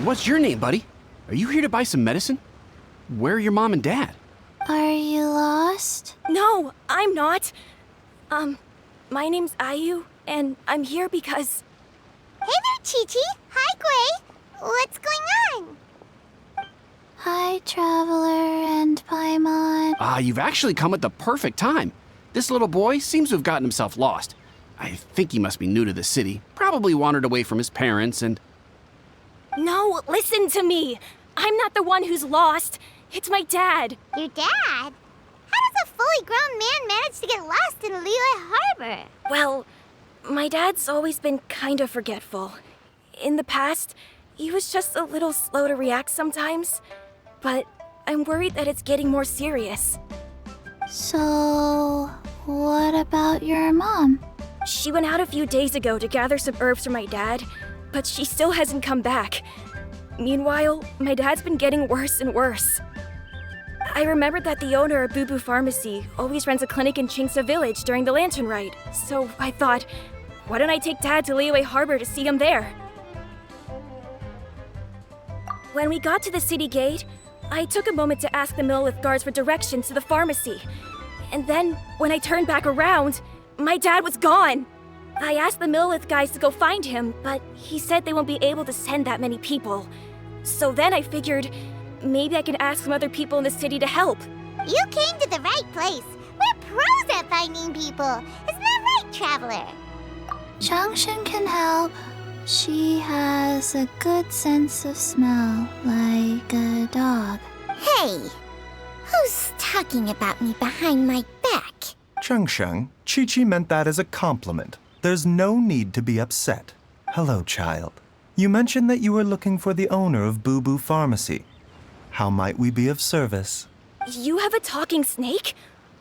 What's your name, buddy? Are you here to buy some medicine? Where are your mom and dad? Are you lost? No, I'm not. My name's Ayu, and I'm here because... Hey there, Chi-Chi. Hi, Gui. What's going on? Hi, Traveler and Paimon. You've actually come at the perfect time. This little boy seems to have gotten himself lost. I think he must be new to the city. Probably wandered away from his parents and... No, listen to me. I'm not the one who's lost. It's my dad. Your dad? How does a fully grown man manage to get lost in Liyue Harbor? Well, my dad's always been kind of forgetful. In the past, he was just a little slow to react sometimes. But I'm worried that it's getting more serious. So, what about your mom? She went out a few days ago to gather some herbs for my dad, but she still hasn't come back. Meanwhile, my dad's been getting worse and worse. I remembered that the owner of Boo Boo Pharmacy always runs a clinic in Chingsa Village during the Lantern Ride, so I thought, why don't I take Dad to Liyue Harbor to see him there? When we got to the city gate, I took a moment to ask the Millelith guards for directions to the pharmacy. And then, when I turned back around, my dad was gone. I asked the Millelith guys to go find him, but he said they won't be able to send that many people. So then I figured, maybe I can ask some other people in the city to help. You came to the right place. We're pros at finding people. Isn't that right, Traveler? Changshan can help. She has a good sense of smell, like a dog. Hey, who's talking about me behind my back? Changsheng, Chi-Chi meant that as a compliment. There's no need to be upset. Hello, child. You mentioned that you were looking for the owner of Boo Boo Pharmacy. How might we be of service? You have a talking snake?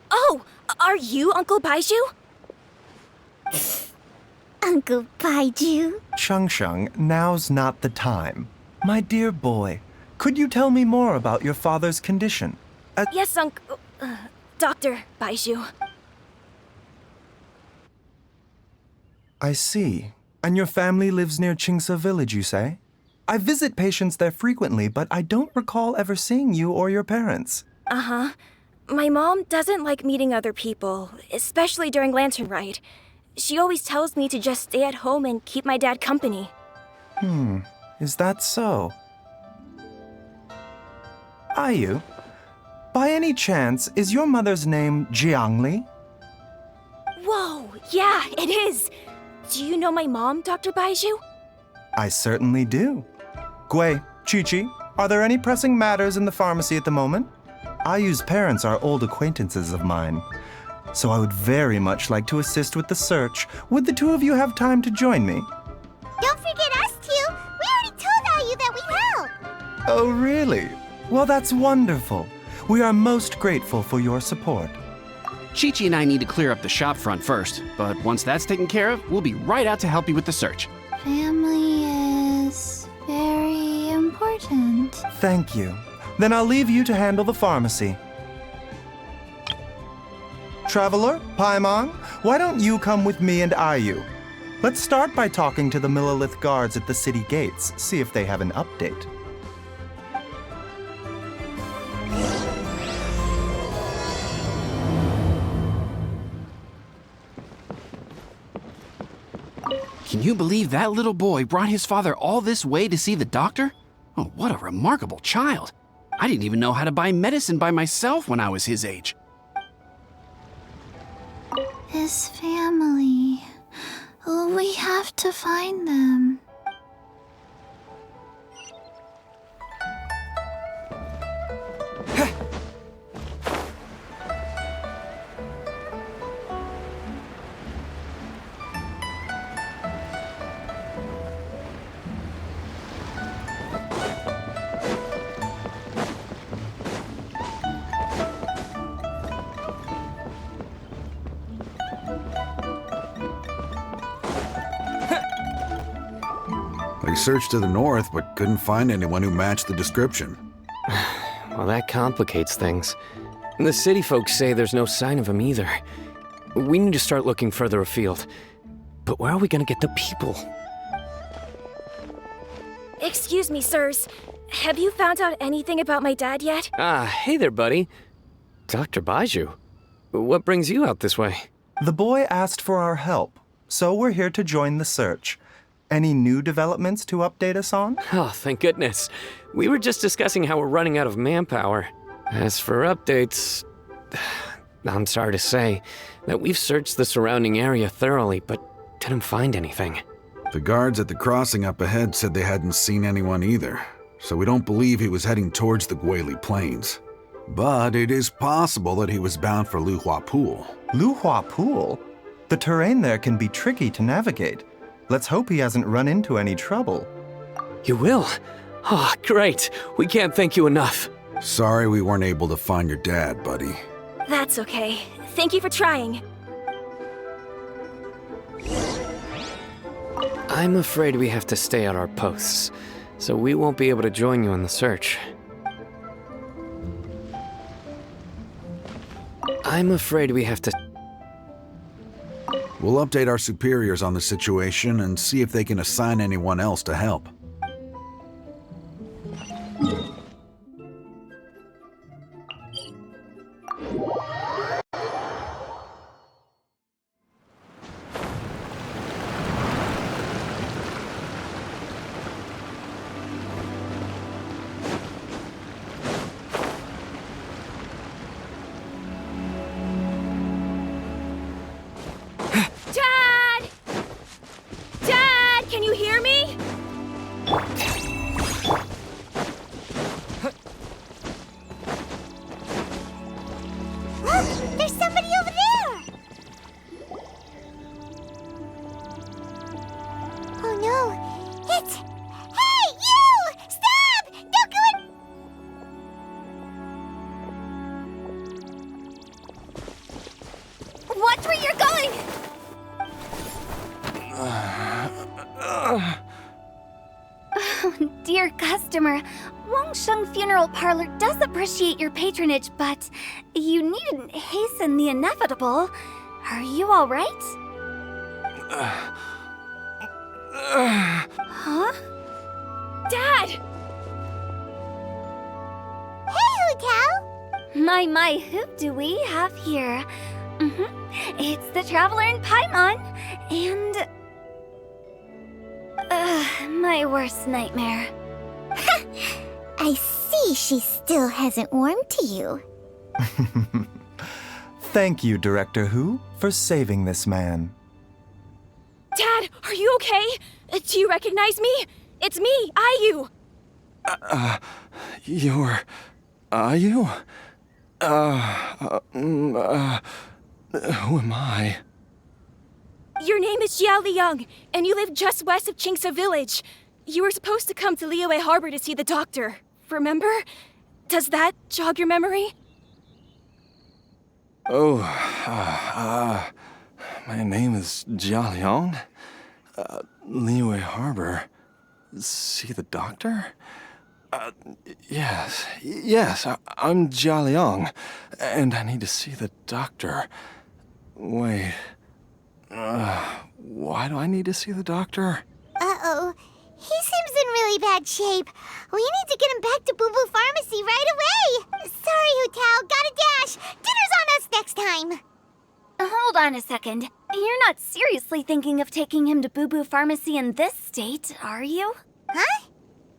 Oh, are you Uncle Baizhu? Uncle Baizhu? Changsheng, now's not the time. My dear boy, could you tell me more about your father's condition? Yes, Uncle... Dr. Baizhu. I see. And your family lives near Chingsa Village, you say? I visit patients there frequently, but I don't recall ever seeing you or your parents. Uh-huh. My mom doesn't like meeting other people, especially during Lantern Ride. She always tells me to just stay at home and keep my dad company. Is that so? Ayu, by any chance, is your mother's name Jiangli? Whoa, yeah, it is! Do you know my mom, Dr. Baizhu? I certainly do. Gui, Chi-Chi, are there any pressing matters in the pharmacy at the moment? Ayu's parents are old acquaintances of mine, so I would very much like to assist with the search. Would the two of you have time to join me? Don't forget us two. We already told Ayu that we'd help. Oh, really? Well, that's wonderful. We are most grateful for your support. Chi-Chi and I need to clear up the shop front first, but once that's taken care of, we'll be right out to help you with the search. Family is very important. Thank you. Then I'll leave you to handle the pharmacy. Traveler, Paimon, why don't you come with me and Ayu? Let's start by talking to the Millelith guards at the city gates, see if they have an update. Can you believe that little boy brought his father all this way to see the doctor? Oh, what a remarkable child. I didn't even know how to buy medicine by myself when I was his age. His family. We have to find them. We searched to the north, but couldn't find anyone who matched the description. Well, that complicates things. The city folks say there's no sign of him either. We need to start looking further afield. But where are we gonna get the people? Excuse me, sirs. Have you found out anything about my dad yet? Hey there, buddy. Dr. Baizhu. What brings you out this way? The boy asked for our help, so we're here to join the search. Any new developments to update us on? Oh, thank goodness. We were just discussing how we're running out of manpower. As for updates, I'm sorry to say that we've searched the surrounding area thoroughly, but didn't find anything. The guards at the crossing up ahead said they hadn't seen anyone either, so we don't believe he was heading towards the Guili Plains. But it is possible that he was bound for Luhua Pool. Luhua Pool? The terrain there can be tricky to navigate. Let's hope he hasn't run into any trouble. You will? Oh, great. We can't thank you enough. Sorry we weren't able to find your dad, buddy. That's okay. Thank you for trying. I'm afraid we have to stay at our posts, so we won't be able to join you in the search. I'm afraid we have to... We'll update our superiors on the situation and see if they can assign anyone else to help. Dad! Dad, can you hear me? Look, there's somebody over there! Oh no, it's... Hey, you! Stop! Don't go in... Watch where you're going! Dear customer, Wangsheng Funeral Parlor does appreciate your patronage, but you needn't hasten the inevitable. Are you all right? Huh? Dad! Hey, Hu Tao! My, who do we have here? It's the Traveler in Paimon, and... my worst nightmare. I see she still hasn't warmed to you. Thank you, Director Hu, for saving this man. Dad, are you okay? Do you recognize me? It's me, Ayu. You're... Are you? Who am I? Your name is Jiao Liang, and you live just west of Qingsa Village. You were supposed to come to Liyue Harbor to see the doctor. Remember? Does that jog your memory? Oh, my name is Jia Liang. Liyue Harbor. See the doctor? Yes, I'm Jia Liang, and I need to see the doctor. Wait, why do I need to see the doctor? Uh-oh. He seems in really bad shape. We need to get him back to Boo Boo Pharmacy right away. Sorry, Hu Tao. Gotta dash. Dinner's on us next time. Hold on a second. You're not seriously thinking of taking him to Boo Boo Pharmacy in this state, are you? Huh?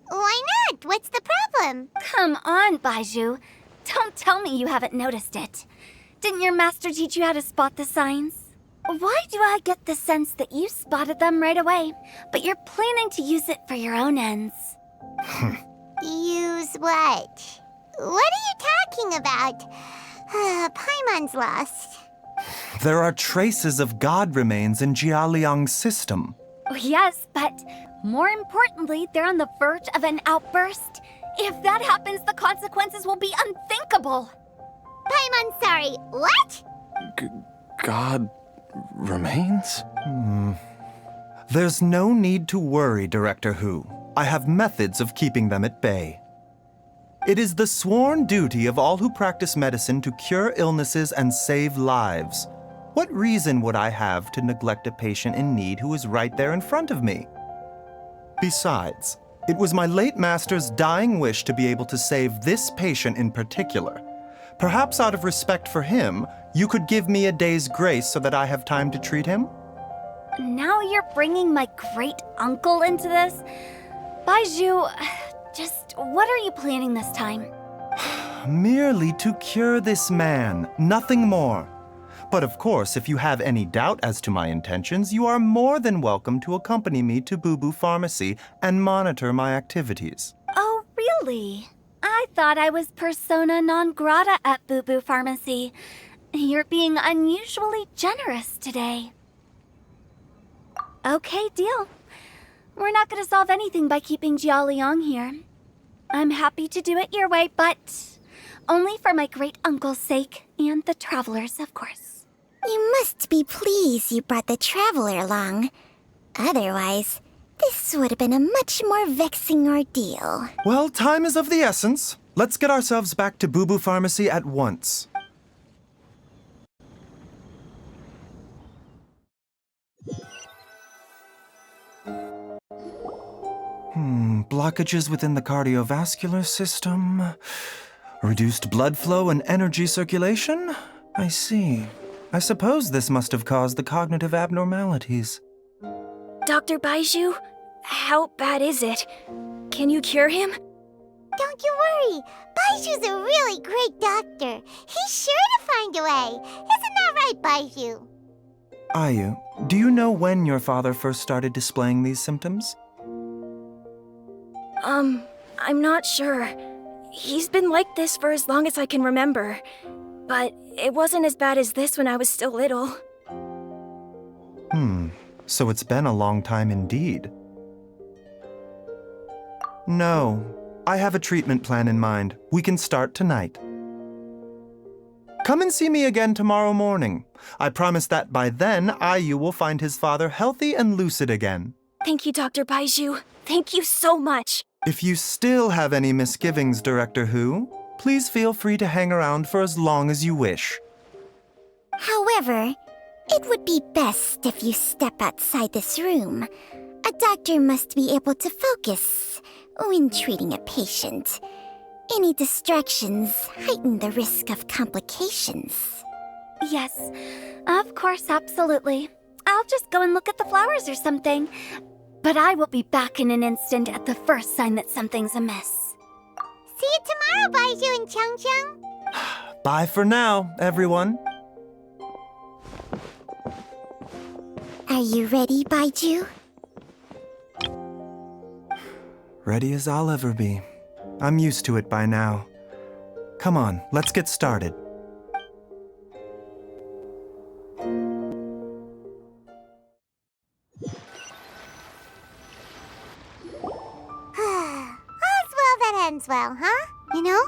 Why not? What's the problem? Come on, Baizhu. Don't tell me you haven't noticed it. Didn't your master teach you how to spot the signs? Why do I get the sense that you spotted them right away, but you're planning to use it for your own ends? Use what? What are you talking about? Paimon's lost. There are traces of god remains in Jia Liang's system. Yes, but more importantly, they're on the verge of an outburst. If that happens, the consequences will be unthinkable. Paimon, sorry. What? God remains? There's no need to worry, Director Hu. I have methods of keeping them at bay. It is the sworn duty of all who practice medicine to cure illnesses and save lives. What reason would I have to neglect a patient in need who is right there in front of me? Besides, It was my late master's dying wish to be able to save this patient in particular. Perhaps out of respect for him, you could give me a day's grace so that I have time to treat him? Now you're bringing my great-uncle into this? Baizhu, just what are you planning this time? Merely to cure this man, nothing more. But of course, if you have any doubt as to my intentions, you are more than welcome to accompany me to Boo Pharmacy and monitor my activities. Oh, really? I thought I was persona non grata at Boo Pharmacy. You're being unusually generous today. Okay, deal. We're not going to solve anything by keeping Jialiang here. I'm happy to do it your way, but only for my great-uncle's sake and the travelers, of course. You must be pleased you brought the traveler along. Otherwise, this would have been a much more vexing ordeal. Well, time is of the essence. Let's get ourselves back to Boo Pharmacy at once. Blockages within the cardiovascular system. Reduced blood flow and energy circulation? I see. I suppose this must have caused the cognitive abnormalities. Dr. Baizhu, how bad is it? Can you cure him? Don't you worry. Baiju's a really great doctor. He's sure to find a way. Isn't that right, Baizhu? Ayu, do you know when your father first started displaying these symptoms? I'm not sure. He's been like this for as long as I can remember. But it wasn't as bad as this when I was still little. So it's been a long time indeed. No, I have a treatment plan in mind. We can start tonight. Come and see me again tomorrow morning. I promise that by then, Ayu will find his father healthy and lucid again. Thank you, Dr. Baizhu. Thank you so much. If you still have any misgivings, Director Hu, please feel free to hang around for as long as you wish. However, it would be best if you step outside this room. A doctor must be able to focus when treating a patient. Any distractions heighten the risk of complications. Yes, of course, absolutely. I'll just go and look at the flowers or something. But I will be back in an instant at the first sign that something's amiss. See you tomorrow, Baizhu and Changcheng. Bye for now, everyone. Are you ready, Baizhu? Ready as I'll ever be. I'm used to it by now. Come on, let's get started. Ends well, huh? You know,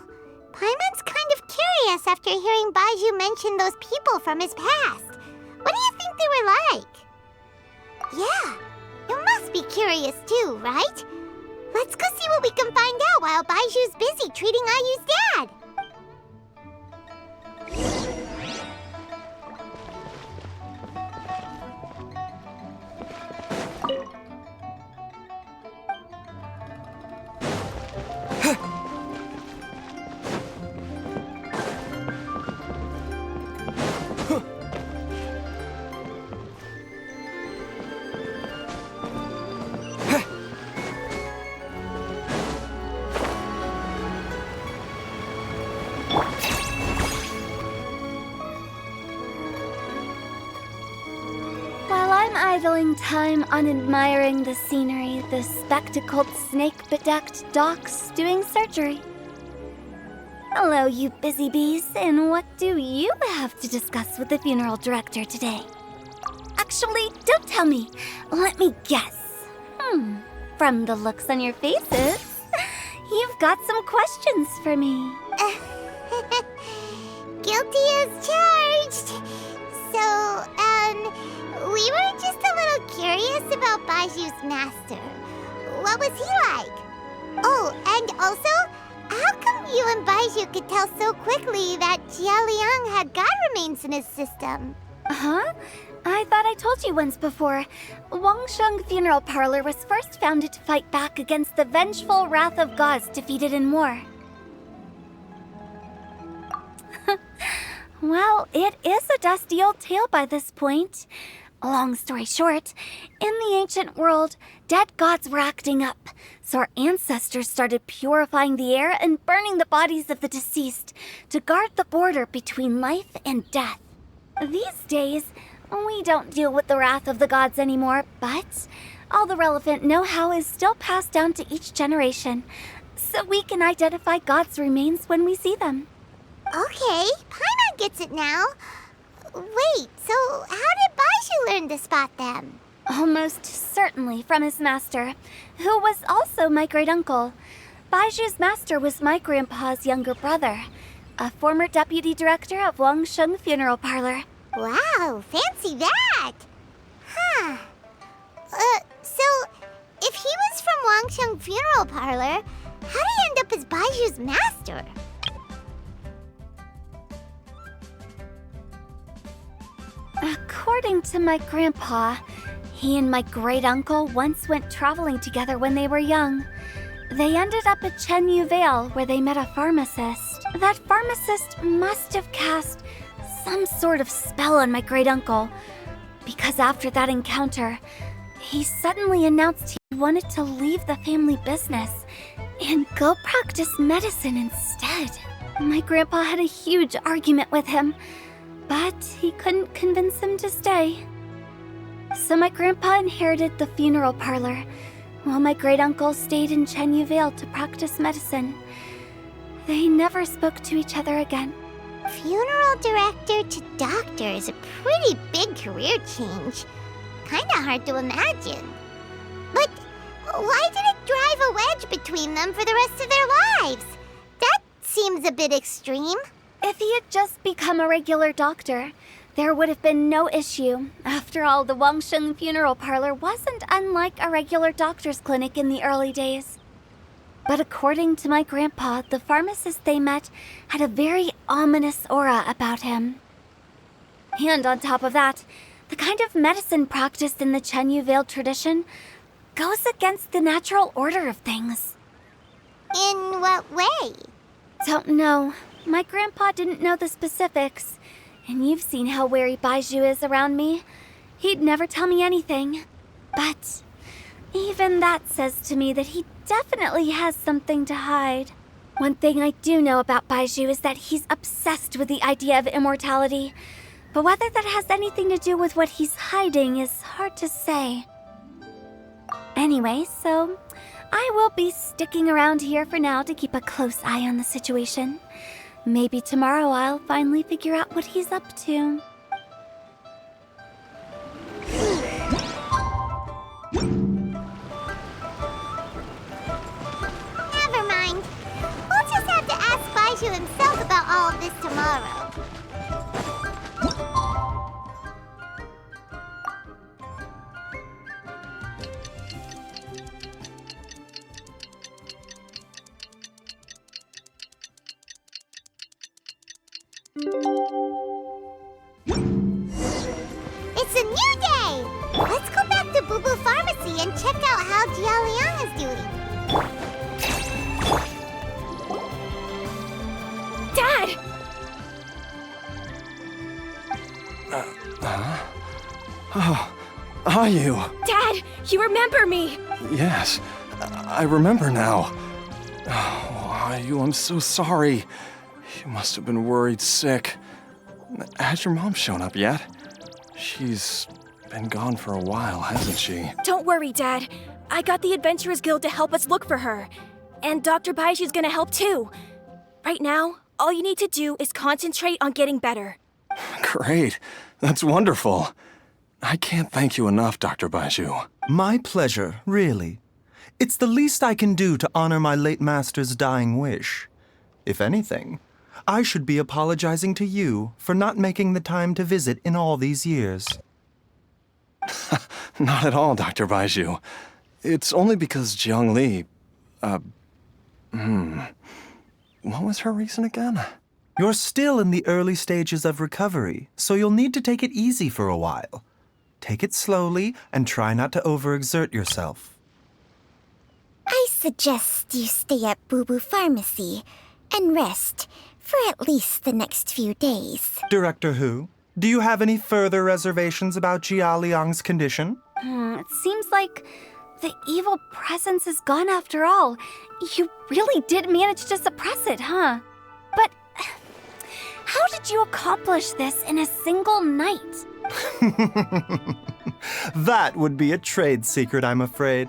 Paimon's kind of curious after hearing Baizhu mention those people from his past. What do you think they were like? Yeah, you must be curious too, right? Let's go see what we can find out while Baizhu's busy treating Ayu's dad. Idling time on admiring the scenery, the spectacled snake-bedecked docs doing surgery. Hello, you busy bees, and what do you have to discuss with the funeral director today? Actually, don't tell me. Let me guess. From the looks on your faces, you've got some questions for me. Guilty as charged. So, we were just a little curious about Baiju's master. What was he like? Oh, and also, how come you and Baizhu could tell so quickly that Jialiang had god remains in his system? Huh? I thought I told you once before. Wangsheng Funeral Parlor was first founded to fight back against the vengeful wrath of gods defeated in war. Well, it is a dusty old tale by this point. Long story short, in the ancient world, dead gods were acting up, so our ancestors started purifying the air and burning the bodies of the deceased to guard the border between life and death. These days, we don't deal with the wrath of the gods anymore, but all the relevant know-how is still passed down to each generation, so we can identify gods' remains when we see them. Okay, Paimon gets it now. Wait, so how did Baizhu learn to spot them? Almost certainly from his master, who was also my great-uncle. Baizhu's master was my grandpa's younger brother, a former deputy director of Wangsheng Funeral Parlor. Wow, fancy that! Huh. So, if he was from Wangsheng Funeral Parlor, how did he end up as Baizhu's master? According to my grandpa, he and my great-uncle once went traveling together when they were young. They ended up at Chenyu Vale, where they met a pharmacist. That pharmacist must have cast some sort of spell on my great-uncle, because after that encounter, he suddenly announced he wanted to leave the family business and go practice medicine instead. My grandpa had a huge argument with him, but he couldn't convince him to stay. So my grandpa inherited the funeral parlor, while my great-uncle stayed in Chenyu Vale to practice medicine. They never spoke to each other again. Funeral director to doctor is a pretty big career change. Kinda hard to imagine. But why did it drive a wedge between them for the rest of their lives? That seems a bit extreme. If he had just become a regular doctor, there would have been no issue. After all, the Wangsheng Funeral Parlor wasn't unlike a regular doctor's clinic in the early days. But according to my grandpa, the pharmacist they met had a very ominous aura about him. And on top of that, the kind of medicine practiced in the Chenyu Vale tradition goes against the natural order of things. In what way? Don't know. My grandpa didn't know the specifics, and you've seen how wary Baizhu is around me. He'd never tell me anything. But even that says to me that he definitely has something to hide. One thing I do know about Baizhu is that he's obsessed with the idea of immortality, but whether that has anything to do with what he's hiding is hard to say. Anyway, so I will be sticking around here for now to keep a close eye on the situation. Maybe tomorrow I'll finally figure out what he's up to. Never mind. We'll just have to ask Baizhu himself about all of this tomorrow. It's a new day! Let's go back to Boo Boo Pharmacy and check out how Jialiang is doing. Dad! Oh, are you? Dad, you remember me! Yes, I remember now. Oh, Ayu, I'm so sorry. You must have been worried sick. Has your mom shown up yet? She's been gone for a while, hasn't she? Don't worry, Dad. I got the Adventurers Guild to help us look for her. And Dr. Baizhu's gonna help too. Right now, all you need to do is concentrate on getting better. Great. That's wonderful. I can't thank you enough, Dr. Baizhu. My pleasure, really. It's the least I can do to honor my late master's dying wish. If anything, I should be apologizing to you for not making the time to visit in all these years. Not at all, Dr. Baizhu. It's only because Jiang Li... What was her reason again? You're still in the early stages of recovery, so you'll need to take it easy for a while. Take it slowly and try not to overexert yourself. I suggest you stay at Boo Boo Pharmacy and rest for at least the next few days. Director Hu, do you have any further reservations about Jia Liang's condition? It seems like the evil presence is gone after all. You really did manage to suppress it, huh? But how did you accomplish this in a single night? That would be a trade secret, I'm afraid.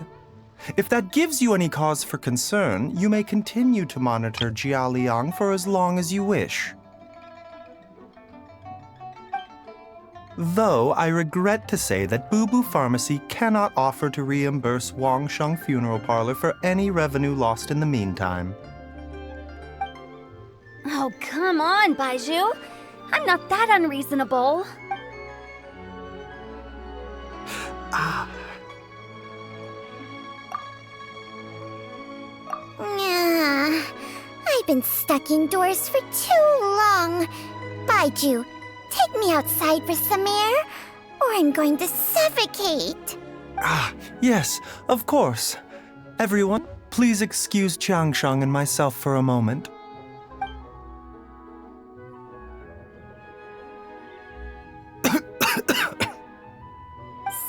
If that gives you any cause for concern, you may continue to monitor Jia Liang for as long as you wish. Though I regret to say that Boo Boo Pharmacy cannot offer to reimburse Wangsheng Funeral Parlor for any revenue lost in the meantime. Oh, come on, Baizhu. I'm not that unreasonable. I've been stuck indoors for too long. Baizhu, take me outside for some air, or I'm going to suffocate. Yes, of course. Everyone, please excuse Changsheng and myself for a moment.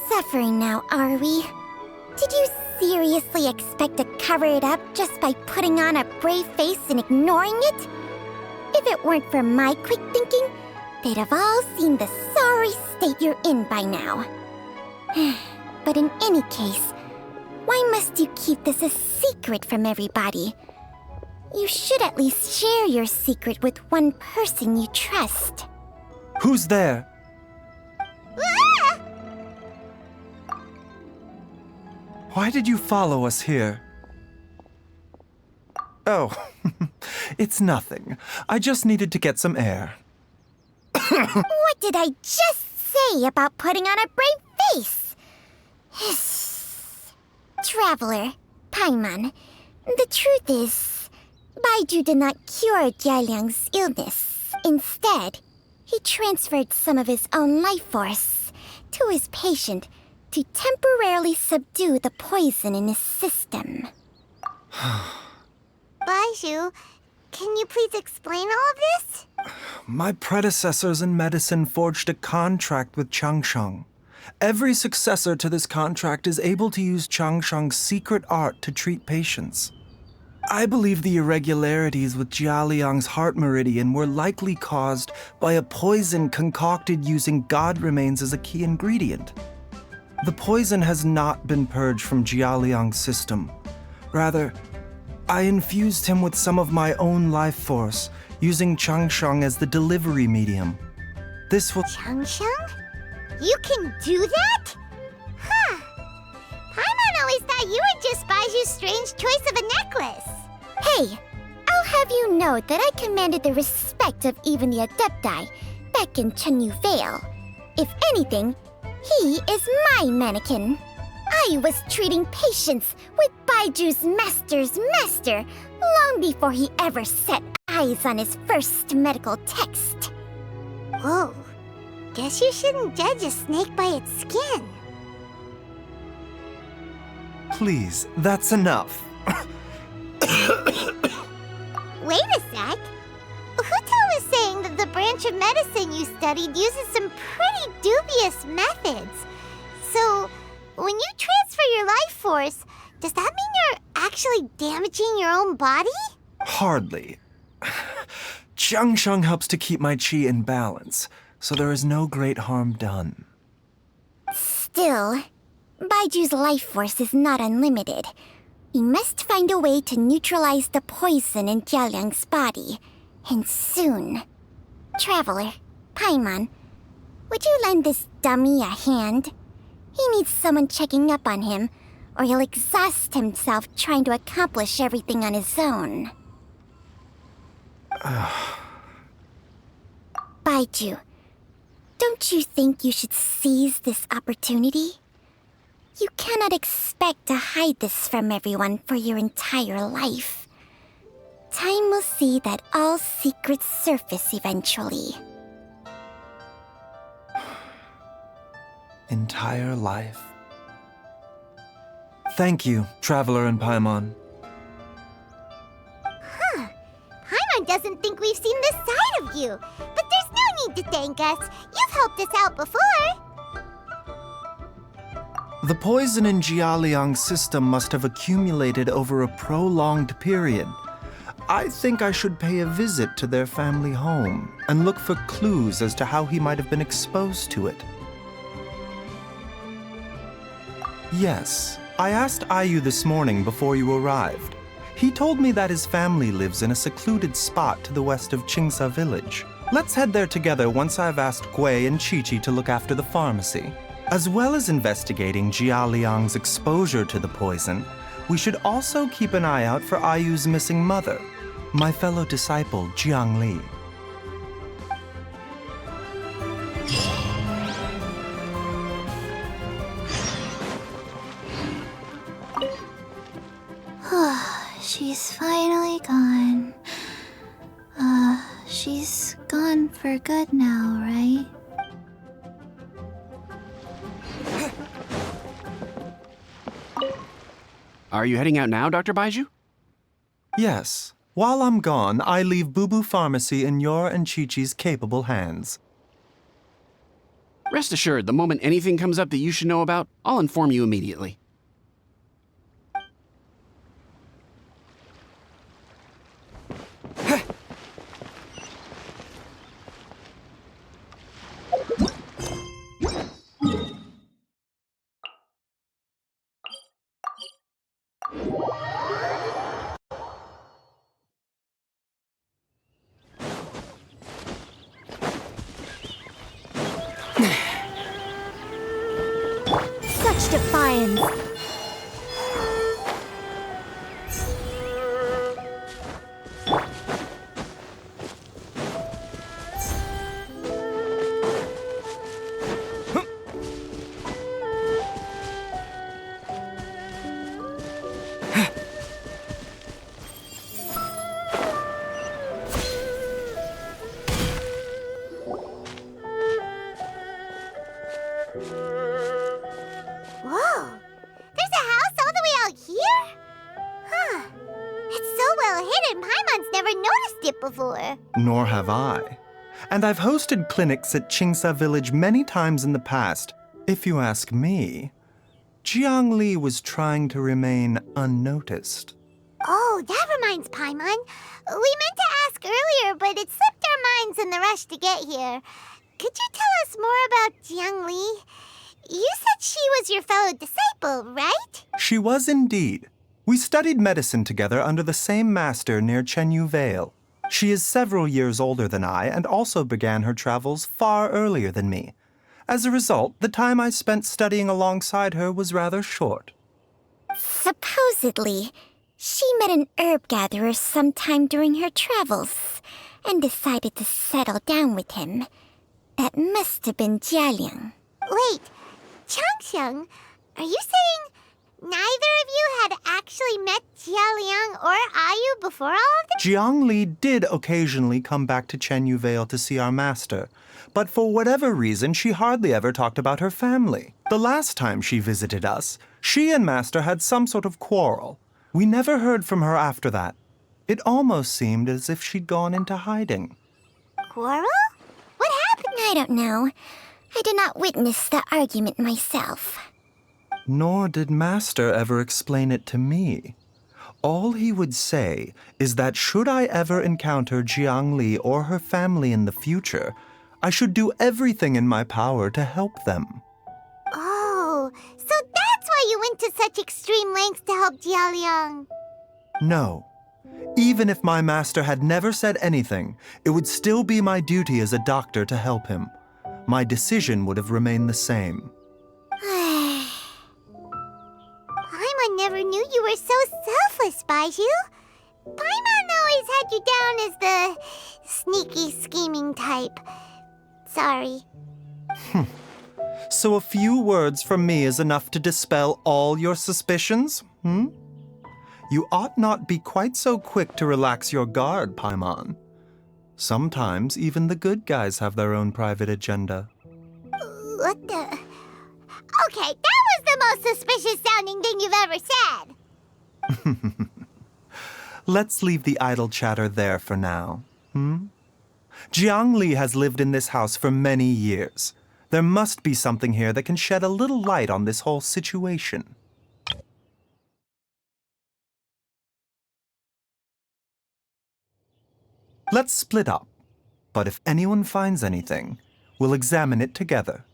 Suffering now, are we? Did you seriously expect to cover it up just by putting on a brave face and ignoring it? If it weren't for my quick thinking, they'd have all seen the sorry state you're in by now. But in any case, why must you keep this a secret from everybody? You should at least share your secret with one person you trust. Who's there? Why did you follow us here? Oh, it's nothing. I just needed to get some air. What did I just say about putting on a brave face? Traveler, Paimon, the truth is, Baizhu did not cure Jialiang's illness. Instead, he transferred some of his own life force to his patient to temporarily subdue the poison in his system. Baizhu, can you please explain all of this? My predecessors in medicine forged a contract with Changsheng. Every successor to this contract is able to use Changsheng's secret art to treat patients. I believe the irregularities with Jialiang's heart meridian were likely caused by a poison concocted using god remains as a key ingredient. The poison has not been purged from Jialiang's system. Rather, I infused him with some of my own life force, using Changsheng as the delivery medium. This will... Changsheng? You can do that? Huh. Paimon always thought you were just Baizhu's strange choice of a necklace. Hey, I'll have you know that I commanded the respect of even the Adepti back in Chenyu Vale. If anything, he is my mannequin. I was treating patients with Baiju's master's master long before he ever set eyes on his first medical text. Whoa. Guess you shouldn't judge a snake by its skin. Please, that's enough. Wait a sec. Huto was saying that the branch of medicine you studied uses some pretty dubious methods. So, when you transfer your life force, does that mean you're actually damaging your own body? Hardly. Changsheng helps to keep my chi in balance, so there is no great harm done. Still, Baiju's life force is not unlimited. We must find a way to neutralize the poison in Jialiang's body, and soon. Traveler, Paimon, would you lend this dummy a hand? He needs someone checking up on him, or he'll exhaust himself trying to accomplish everything on his own. Baizhu, don't you think you should seize this opportunity? You cannot expect to hide this from everyone for your entire life. Time will see that all secrets surface eventually. entire life. Thank you, Traveler and Paimon. Paimon doesn't think we've seen this side of you. But there's no need to thank us. You've helped us out before. The poison in Jialiang's system must have accumulated over a prolonged period. I think I should pay a visit to their family home and look for clues as to how he might have been exposed to it. Yes, I asked Ayu this morning before you arrived. He told me that his family lives in a secluded spot to the west of Qingsa village. Let's head there together once I've asked Gui and Qiqi to look after the pharmacy. As well as investigating Jia Liang's exposure to the poison, we should also keep an eye out for Ayu's missing mother, my fellow disciple Jiang Li. She's finally gone. She's gone for good now, right? Are you heading out now, Dr. Baizhu? Yes. While I'm gone, I leave Boo Boo Pharmacy in your and Chi-Chi's capable hands. Rest assured, the moment anything comes up that you should know about, I'll inform you immediately. Such defiance! Whoa! There's a house all the way out here? Huh. It's so well hidden, Paimon's never noticed it before. Nor have I. And I've hosted clinics at Qingsa Village many times in the past. If you ask me, Jiang Li was trying to remain unnoticed. Oh, that reminds Paimon. We meant to ask earlier, but it slipped our minds in the rush to get here. Could you tell us more about Jiang Li? You said she was your fellow disciple, right? She was indeed. We studied medicine together under the same master near Chenyu Vale. She is several years older than I and also began her travels far earlier than me. As a result, the time I spent studying alongside her was rather short. Supposedly, she met an herb gatherer sometime during her travels and decided to settle down with him. That must have been Jialiang. Wait, Changxiang, are you saying neither of you had actually met Jialiang or Ayu before all of this? Jiang Li did occasionally come back to Chenyu Vale to see our master, but for whatever reason, she hardly ever talked about her family. The last time she visited us, she and master had some sort of quarrel. We never heard from her after that. It almost seemed as if she'd gone into hiding. Quarrel? What happened? I don't know. I did not witness the argument myself. Nor did master ever explain it to me. All he would say is that should I ever encounter Jiang Li or her family in the future, I should do everything in my power to help them. Oh, so that's why you went to such extreme lengths to help Jialiang. No. Even if my master had never said anything, it would still be my duty as a doctor to help him. My decision would have remained the same. Paimon never knew you were so selfless, Baizhu. Paimon always had you down as the sneaky, scheming type. Sorry. So a few words from me is enough to dispel all your suspicions, You ought not be quite so quick to relax your guard, Paimon. Sometimes even the good guys have their own private agenda. What the... Okay, that was the most suspicious sounding thing you've ever said. Let's leave the idle chatter there for now. Jiang Li has lived in this house for many years. There must be something here that can shed a little light on this whole situation. Let's split up, but if anyone finds anything, we'll examine it together.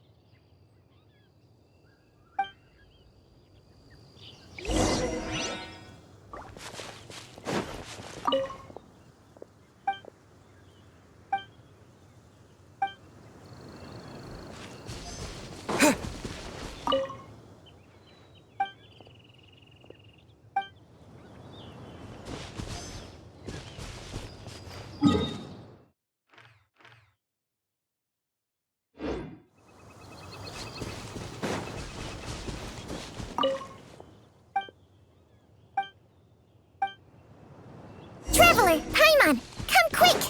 Traveler, Paimon, come quick!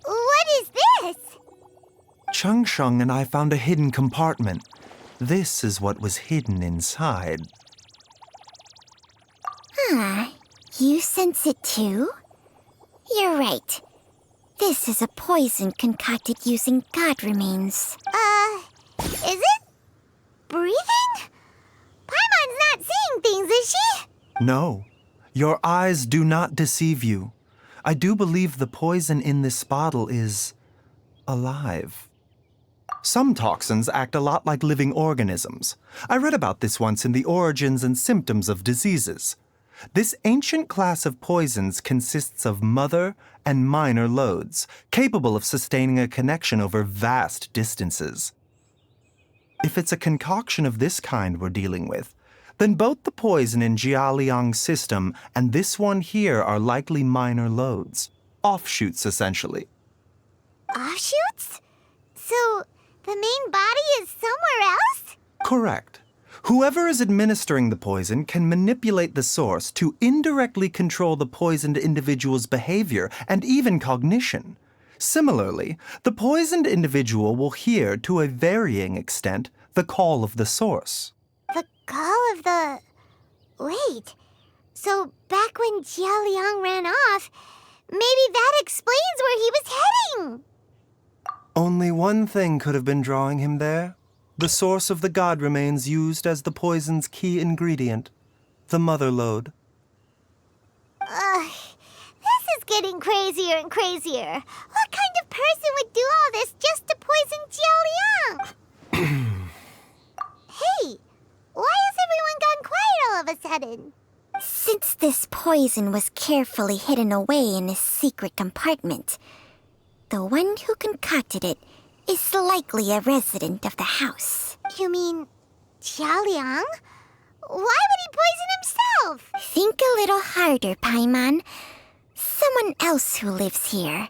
What is this? Chung Sheng and I found a hidden compartment. This is what was hidden inside. You sense it too? You're right. This is a poison concocted using god remains. Is it? Breathing? Paimon's not seeing things, is she? No, your eyes do not deceive you. I do believe the poison in this bottle is alive. Some toxins act a lot like living organisms. I read about this once in the Origins and Symptoms of Diseases. This ancient class of poisons consists of mother and minor loads, capable of sustaining a connection over vast distances. If it's a concoction of this kind we're dealing with, then both the poison in Jialiang's system and this one here are likely minor loads. Offshoots, essentially. Offshoots? So, the main body is somewhere else? Correct. Whoever is administering the poison can manipulate the source to indirectly control the poisoned individual's behavior and even cognition. Similarly, the poisoned individual will hear, to a varying extent, the call of the source. The call of the... Wait. So, back when Jialiang ran off, maybe that explains where he was heading! Only one thing could have been drawing him there. The source of the god remains used as the poison's key ingredient, the mother lode. This is getting crazier and crazier. What kind of person would do all this just to poison Jialiang? Hey, why has everyone gone quiet all of a sudden? Since this poison was carefully hidden away in a secret compartment, the one who concocted it is likely a resident of the house. You mean Jialiang? Why would he poison himself? Think a little harder, Paimon. Someone else who lives here,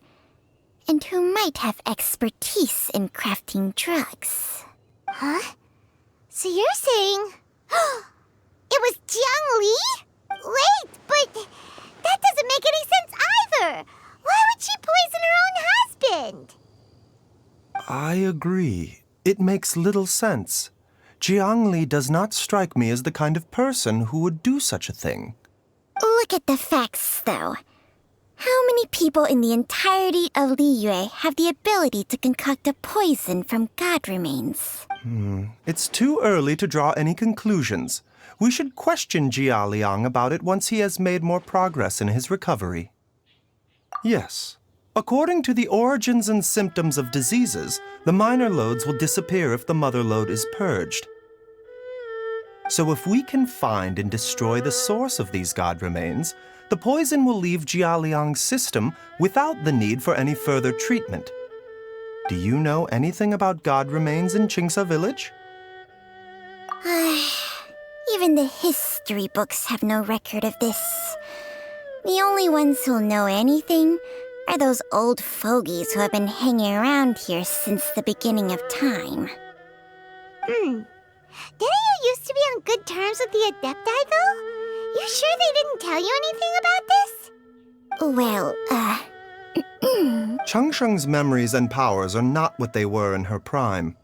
and who might have expertise in crafting drugs. Huh? So you're saying... it was Jiang Li? Wait, but that doesn't make any sense either. Why would she poison her own husband? I agree. It makes little sense. Jiang Li does not strike me as the kind of person who would do such a thing. Look at the facts, though. How many people in the entirety of Liyue have the ability to concoct a poison from god remains? It's too early to draw any conclusions. We should question Jia Liang about it once he has made more progress in his recovery. Yes. According to the Origins and Symptoms of Diseases, the minor loads will disappear if the mother lode is purged. So if we can find and destroy the source of these god remains, the poison will leave Jialiang's system without the need for any further treatment. Do you know anything about god remains in Qingsa village? Even the history books have no record of this. The only ones who'll know anything are those old fogies who have been hanging around here since the beginning of time. Didn't you used to be on good terms with the Adepti, though? You sure they didn't tell you anything about this? Well, Changsheng's memories and powers are not what they were in her prime.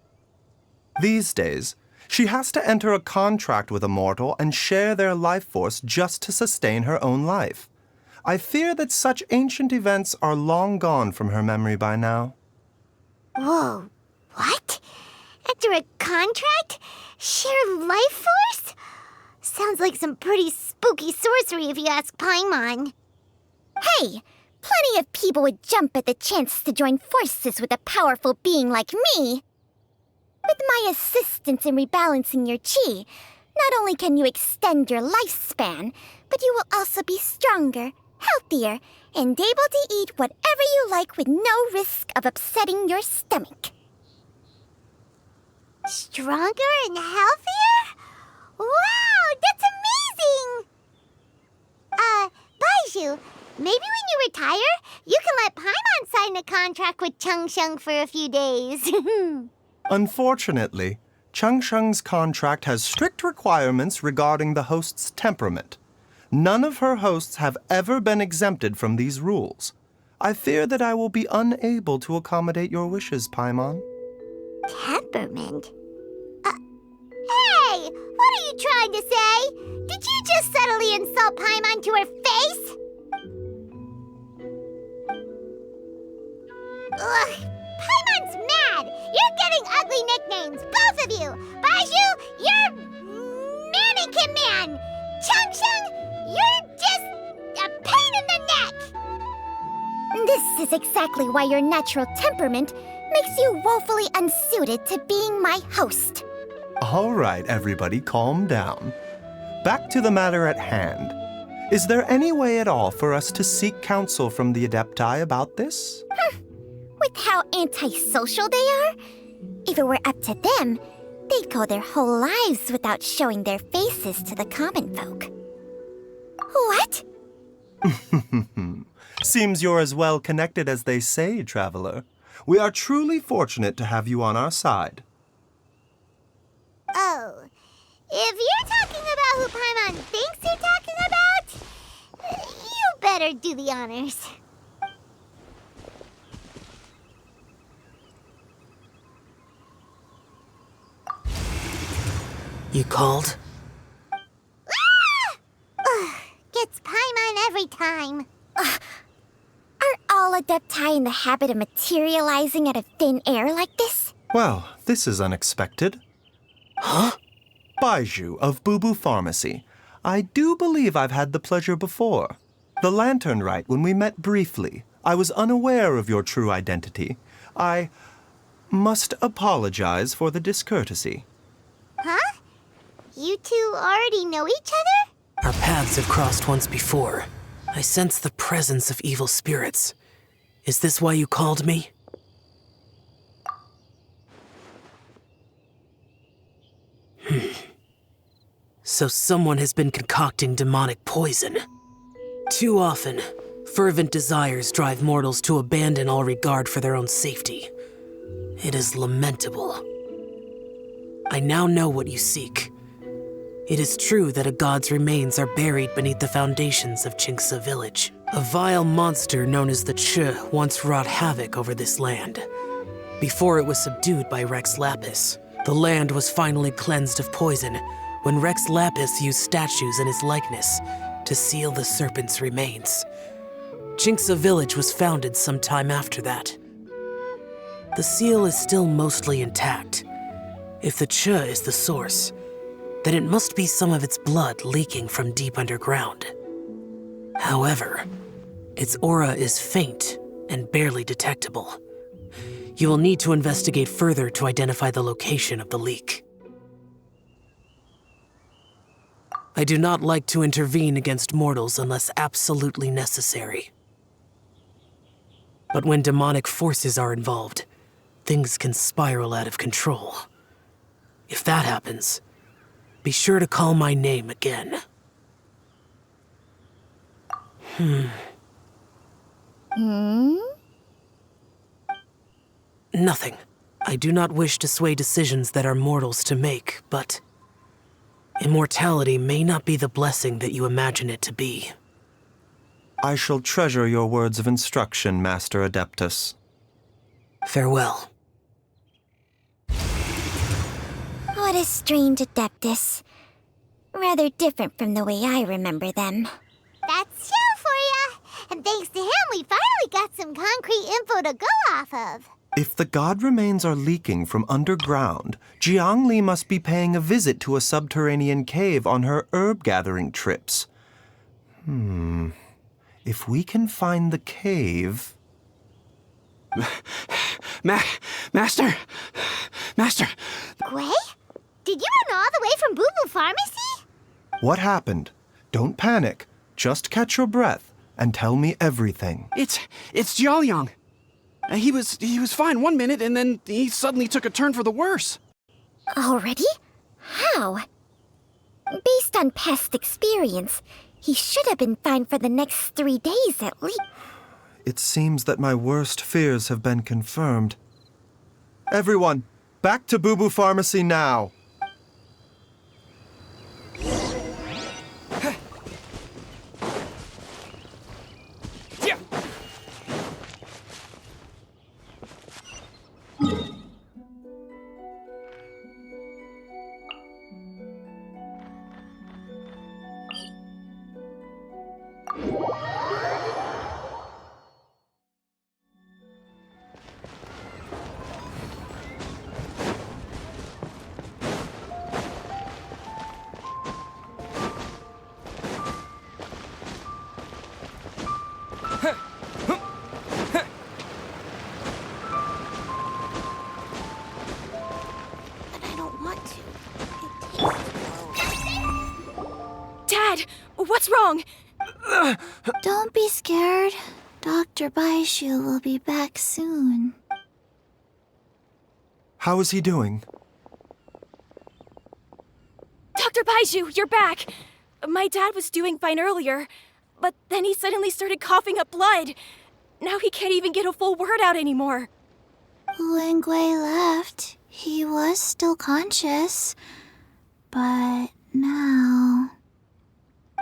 These days, she has to enter a contract with a mortal and share their life force just to sustain her own life. I fear that such ancient events are long gone from her memory by now. whoa, what? Enter a contract? Share life force? Sounds like some pretty spooky sorcery if you ask Paimon. Hey, plenty of people would jump at the chance to join forces with a powerful being like me. With my assistance in rebalancing your chi, not only can you extend your lifespan, but you will also be stronger, healthier, and able to eat whatever you like with no risk of upsetting your stomach. Stronger and healthier? Wow, that's amazing! Baizhu, maybe when you retire, you can let Paimon sign a contract with Changsheng for a few days. Unfortunately, Changsheng's contract has strict requirements regarding the host's temperament. None of her hosts have ever been exempted from these rules. I fear that I will be unable to accommodate your wishes, Paimon. Temperament? Hey! What are you trying to say? Did you just subtly insult Paimon to her face? Ugh! Paimon's mad! You're getting ugly nicknames, both of you! Baizhu, you're Mannequin Man! Changsheng, you're just a pain in the neck! This is exactly why your natural temperament makes you woefully unsuited to being my host. All right, everybody, calm down. Back to the matter at hand. Is there any way at all for us to seek counsel from the Adepti about this? With how antisocial they are, if it were up to them, they'd go their whole lives without showing their faces to the common folk. What? Seems you're as well connected as they say, traveler. We are truly fortunate to have you on our side. Oh, if you're talking about who Paimon thinks you're talking about, you better do the honors. You called? Gets Paimon every time. Are all Adepti in the habit of materializing out of thin air like this? Well, this is unexpected. Huh? Baizhu of Boo Boo Pharmacy. I do believe I've had the pleasure before. The Lantern Rite, when we met briefly, I was unaware of your true identity. I must apologize for the discourtesy. Huh? You two already know each other? Our paths have crossed once before. I sense the presence of evil spirits. Is this why you called me? So someone has been concocting demonic poison. Too often, fervent desires drive mortals to abandon all regard for their own safety. It is lamentable. I now know what you seek. It is true that a god's remains are buried beneath the foundations of Qingce village. A vile monster known as the Che once wrought havoc over this land. Before it was subdued by Rex Lapis, the land was finally cleansed of poison when Rex Lapis used statues in his likeness to seal the serpent's remains. Qingce village was founded some time after that. The seal is still mostly intact. If the Che is the source, then it must be some of its blood leaking from deep underground. However, its aura is faint and barely detectable. You will need to investigate further to identify the location of the leak. I do not like to intervene against mortals unless absolutely necessary. But when demonic forces are involved, things can spiral out of control. If that happens, be sure to call my name again. Nothing. I do not wish to sway decisions that are mortals to make, but immortality may not be the blessing that you imagine it to be. I shall treasure your words of instruction, Master Adeptus. Farewell. What a strange Adeptus. Rather different from the way I remember them. That's Xiao for ya! And thanks to him, we finally got some concrete info to go off of. If the god remains are leaking from underground, Jiangli must be paying a visit to a subterranean cave on her herb-gathering trips. If we can find the cave... Master! Master! Gui? Did you run all the way from Boo Boo Pharmacy? What happened? Don't panic. Just catch your breath and tell me everything. It's Jiaoliang. He was fine one minute, and then he suddenly took a turn for the worse. Already? How? Based on past experience, he should have been fine for the next 3 days at least. It seems that my worst fears have been confirmed. Everyone, back to Boo Boo Pharmacy now! Dad, what's wrong? Don't be scared. Dr. Baizhu will be back soon. How is he doing? Dr. Baizhu, you're back! My dad was doing fine earlier, but then he suddenly started coughing up blood. Now he can't even get a full word out anymore. When Gui left, he was still conscious. But now...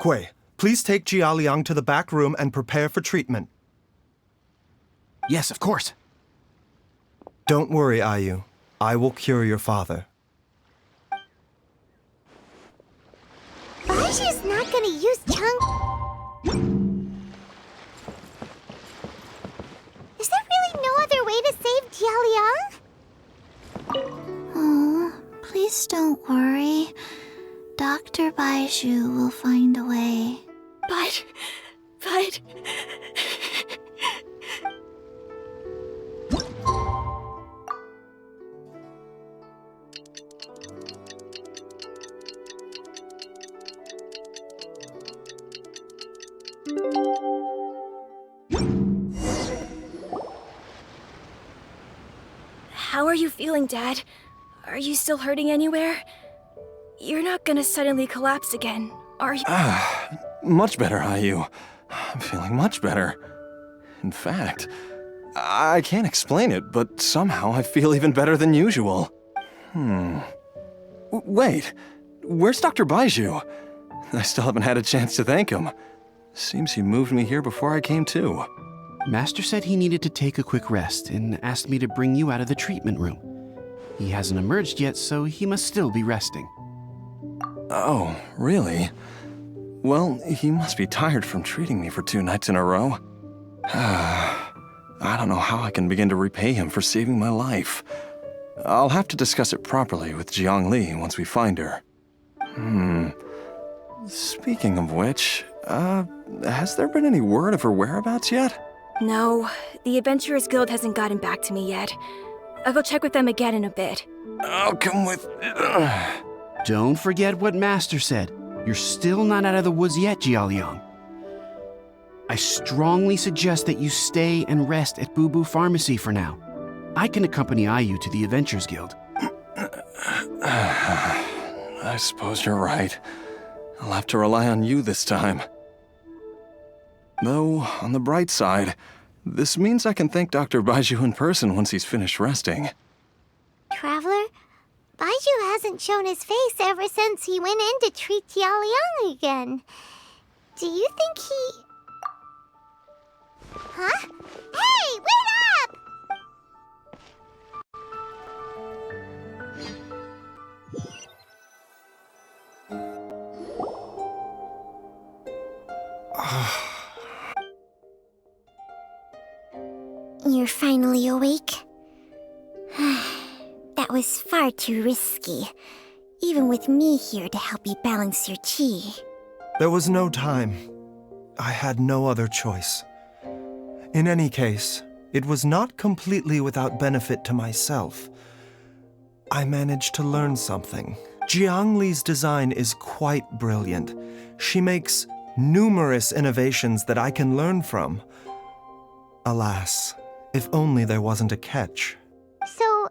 Gui, please take Jiaoliang to the back room and prepare for treatment. Yes, of course. Don't worry, Ayu. I will cure your father. Baizhu's not gonna use Chung... Is there really no other way to save Jiaoliang? Oh, please don't worry. Dr. Baizhu will find a way. But... How are you feeling, Dad? Are you still hurting anywhere? You're not gonna suddenly collapse again, are you? Much better, Ayu. I'm feeling much better. In fact, I can't explain it, but somehow I feel even better than usual. Wait, where's Dr. Baizhu? I still haven't had a chance to thank him. Seems he moved me here before I came to. Master said he needed to take a quick rest and asked me to bring you out of the treatment room. He hasn't emerged yet, so he must still be resting. Oh, really? Well, he must be tired from treating me for 2 nights in a row. I don't know how I can begin to repay him for saving my life. I'll have to discuss it properly with Jiangli once we find her. Speaking of which, has there been any word of her whereabouts yet? No, the Adventurers Guild hasn't gotten back to me yet. I'll go check with them again in a bit. I'll come with... Don't forget what Master said. You're still not out of the woods yet, Jiaoliang. I strongly suggest that you stay and rest at Boo Boo Pharmacy for now. I can accompany Ayu to the Adventurers Guild. I suppose you're right. I'll have to rely on you this time. Though, on the bright side, this means I can thank Dr. Baizhu in person once he's finished resting. Traveler, Baizhu hasn't shown his face ever since he went in to treat Jiaoliang again. Do you think he... Huh? Hey, wait up! You're finally awake? That was far too risky, even with me here to help you balance your chi. There was no time. I had no other choice. In any case, it was not completely without benefit to myself. I managed to learn something. Jiangli's design is quite brilliant. She makes numerous innovations that I can learn from. Alas, if only there wasn't a catch. So,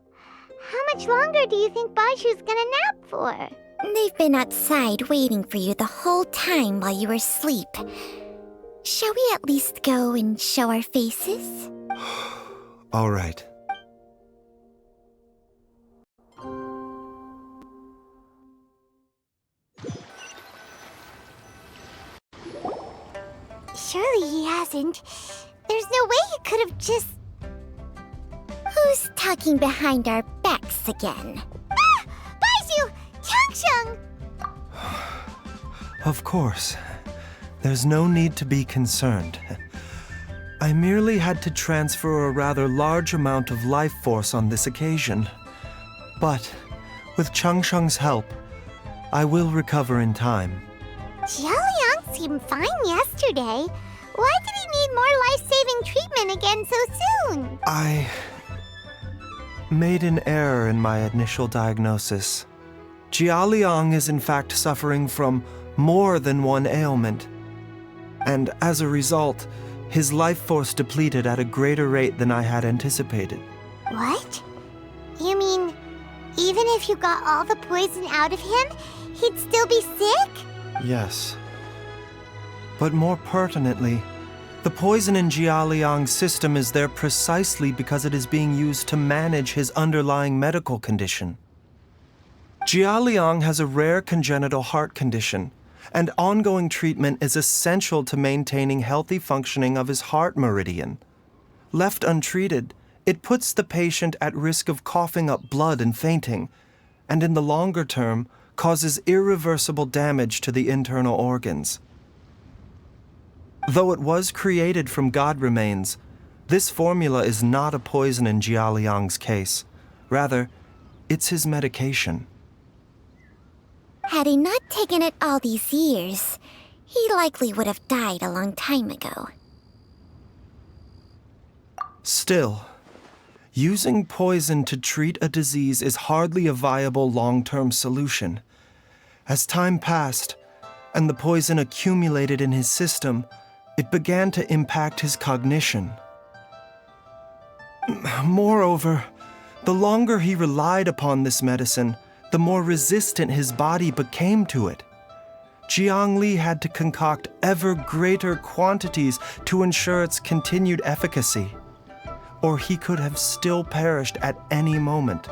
how much longer do you think Baizhu's gonna nap for? They've been outside waiting for you the whole time while you were asleep. Shall we at least go and show our faces? All right. Surely he hasn't. There's no way he could have just... Who's talking behind our backs again? Ah! Baizhu! Changsheng! Of course. There's no need to be concerned. I merely had to transfer a rather large amount of life force on this occasion. But, with Changsheng's help, I will recover in time. Jialiang seemed fine yesterday. Why did he need more life-saving treatment again so soon? I made an error in my initial diagnosis. Jialiang is in fact suffering from more than one ailment. And as a result, his life force depleted at a greater rate than I had anticipated. What? You mean, even if you got all the poison out of him, he'd still be sick? Yes. But more pertinently, the poison in Jialiang's system is there precisely because it is being used to manage his underlying medical condition. Jialiang has a rare congenital heart condition, and ongoing treatment is essential to maintaining healthy functioning of his heart meridian. Left untreated, it puts the patient at risk of coughing up blood and fainting, and in the longer term, causes irreversible damage to the internal organs. Though it was created from god remains, this formula is not a poison in Jialiang's case. Rather, it's his medication. Had he not taken it all these years, he likely would have died a long time ago. Still, using poison to treat a disease is hardly a viable long-term solution. As time passed, and the poison accumulated in his system, it began to impact his cognition. Moreover, the longer he relied upon this medicine, the more resistant his body became to it. Jiangli had to concoct ever greater quantities to ensure its continued efficacy, or he could have still perished at any moment.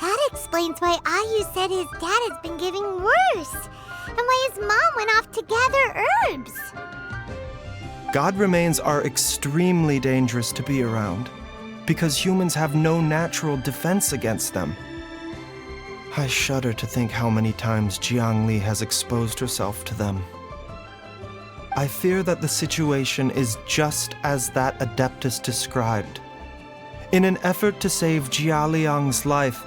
That explains why Ayu said his dad has been getting worse, and why his mom went off to gather herbs. God remains are extremely dangerous to be around, because humans have no natural defense against them. I shudder to think how many times Jiangli has exposed herself to them. I fear that the situation is just as that Adeptus described. In an effort to save Jialiang's life,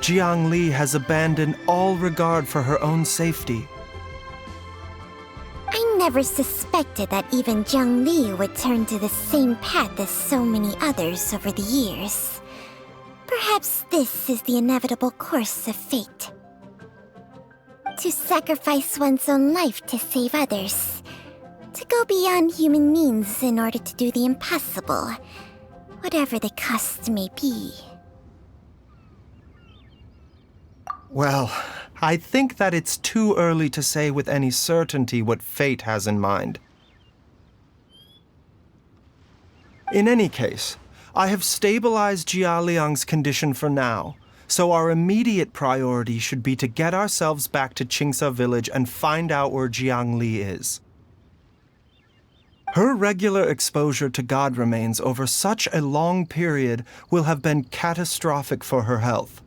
Jiangli has abandoned all regard for her own safety. I never suspected that even Zhang Li would turn to the same path as so many others over the years. Perhaps this is the inevitable course of fate. To sacrifice one's own life to save others. To go beyond human means in order to do the impossible, whatever the cost may be. Well, I think that it's too early to say with any certainty what fate has in mind. In any case, I have stabilized Jialiang's condition for now, so our immediate priority should be to get ourselves back to Qingsa village and find out where Jiangli is. Her regular exposure to god remains over such a long period will have been catastrophic for her health.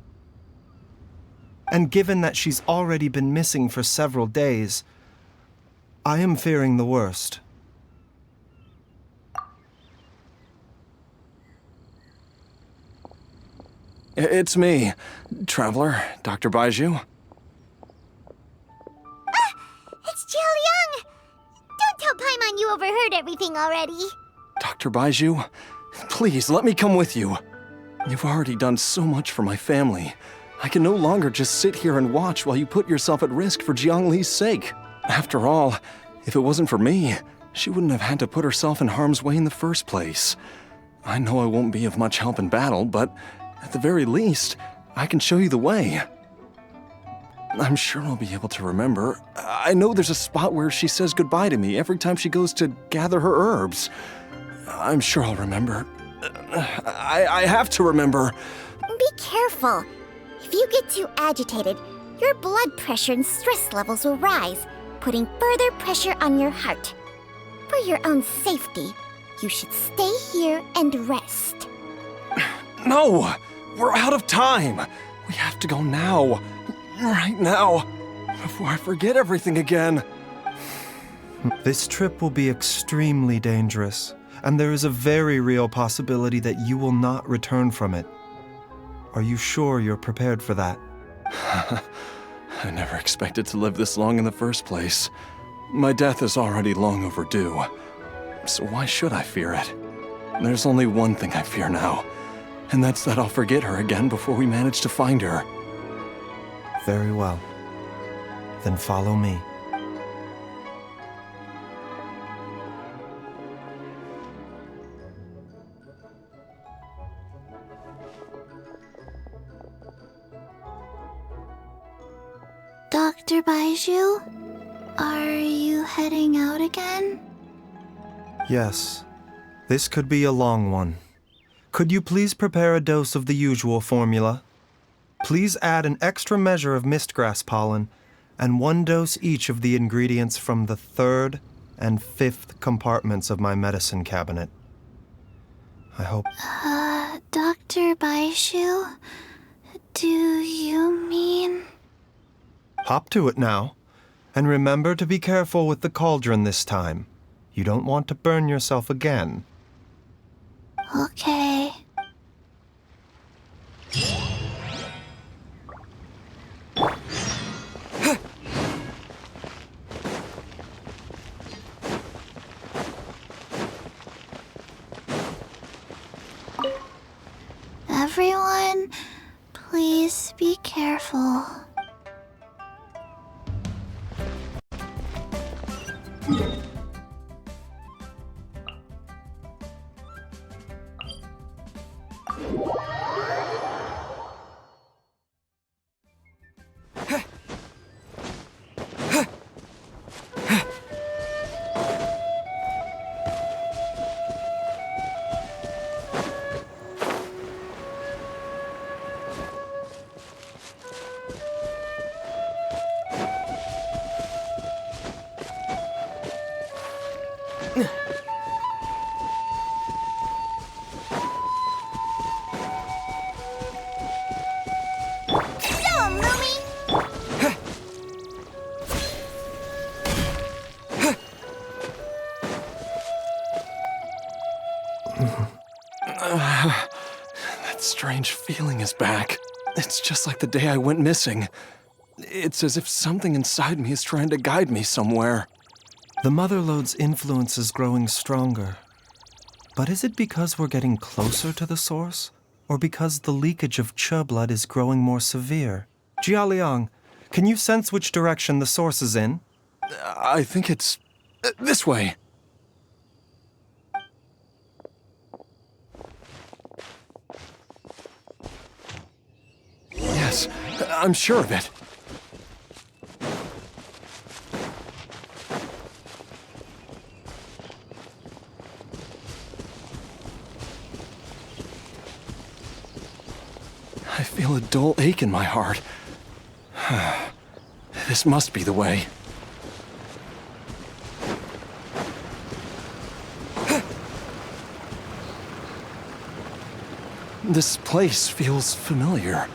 And given that she's already been missing for several days, I am fearing the worst. It's me, Traveler, Dr. Baizhu. It's Jialiang! Don't tell Paimon you overheard everything already. Dr. Baizhu, please let me come with you. You've already done so much for my family. I can no longer just sit here and watch while you put yourself at risk for Jiangli's sake. After all, if it wasn't for me, she wouldn't have had to put herself in harm's way in the first place. I know I won't be of much help in battle, but at the very least, I can show you the way. I'm sure I'll be able to remember. I know there's a spot where she says goodbye to me every time she goes to gather her herbs. I'm sure I'll remember. I have to remember. Be careful. If you get too agitated, your blood pressure and stress levels will rise, putting further pressure on your heart. For your own safety, you should stay here and rest. No! We're out of time! We have to go now. Right now. Before I forget everything again. This trip will be extremely dangerous, and there is a very real possibility that you will not return from it. Are you sure you're prepared for that? I never expected to live this long in the first place. My death is already long overdue. So why should I fear it? There's only one thing I fear now, and that's that I'll forget her again before we manage to find her. Very well. Then follow me. Dr. Baizhu, are you heading out again? Yes. This could be a long one. Could you please prepare a dose of the usual formula? Please add an extra measure of mistgrass pollen and 1 dose each of the ingredients from the 3rd and 5th compartments of my medicine cabinet. I hope... Dr. Baizhu, do you mean... Hop to it now. And remember to be careful with the cauldron this time. You don't want to burn yourself again. Okay. Everyone, please be careful. That strange feeling is back. It's just like the day I went missing. It's as if something inside me is trying to guide me somewhere. The Motherlode's influence is growing stronger. But is it because we're getting closer to the source? Or because the leakage of Che blood is growing more severe? Jialiang, can you sense which direction the source is in? I think it's... this way. Yes, I'm sure of it. I feel a dull ache in my heart. This must be the way. This place feels familiar.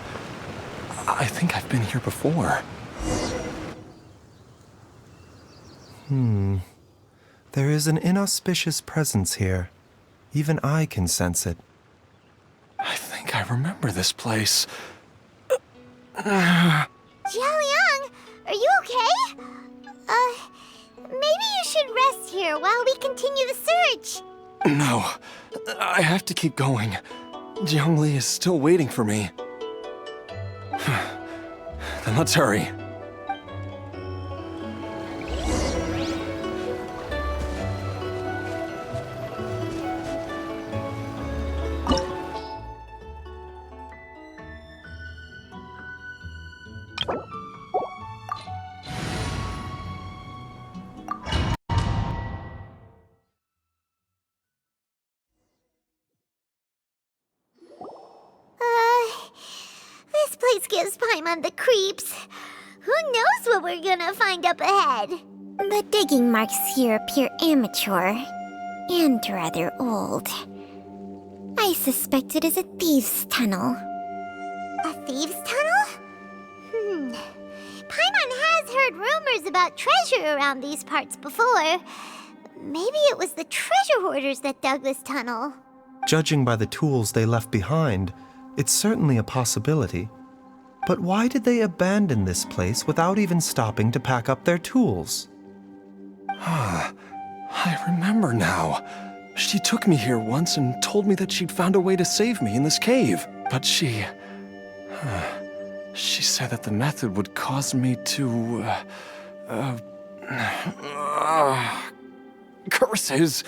I think I've been here before. There is an inauspicious presence here. Even I can sense it. I think I remember this place. Jialiang, are you okay? Maybe you should rest here while we continue the search. No, I have to keep going. Jiangli is still waiting for me. Then let's hurry. This place gives Paimon the creeps. Who knows what we're gonna find up ahead? The digging marks here appear amateur and rather old. I suspect it is a thieves' tunnel. A thieves' tunnel? Paimon has heard rumors about treasure around these parts before. Maybe it was the treasure hoarders that dug this tunnel. Judging by the tools they left behind, it's certainly a possibility. But why did they abandon this place without even stopping to pack up their tools? I remember now. She took me here once and told me that she'd found a way to save me in this cave. But she said that the method would cause me to, curses!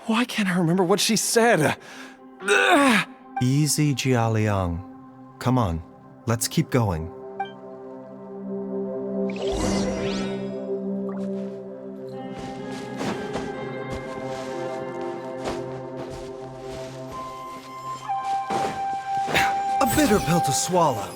Why can't I remember what she said? Easy, Jialiang. Come on, let's keep going. A bitter pill to swallow.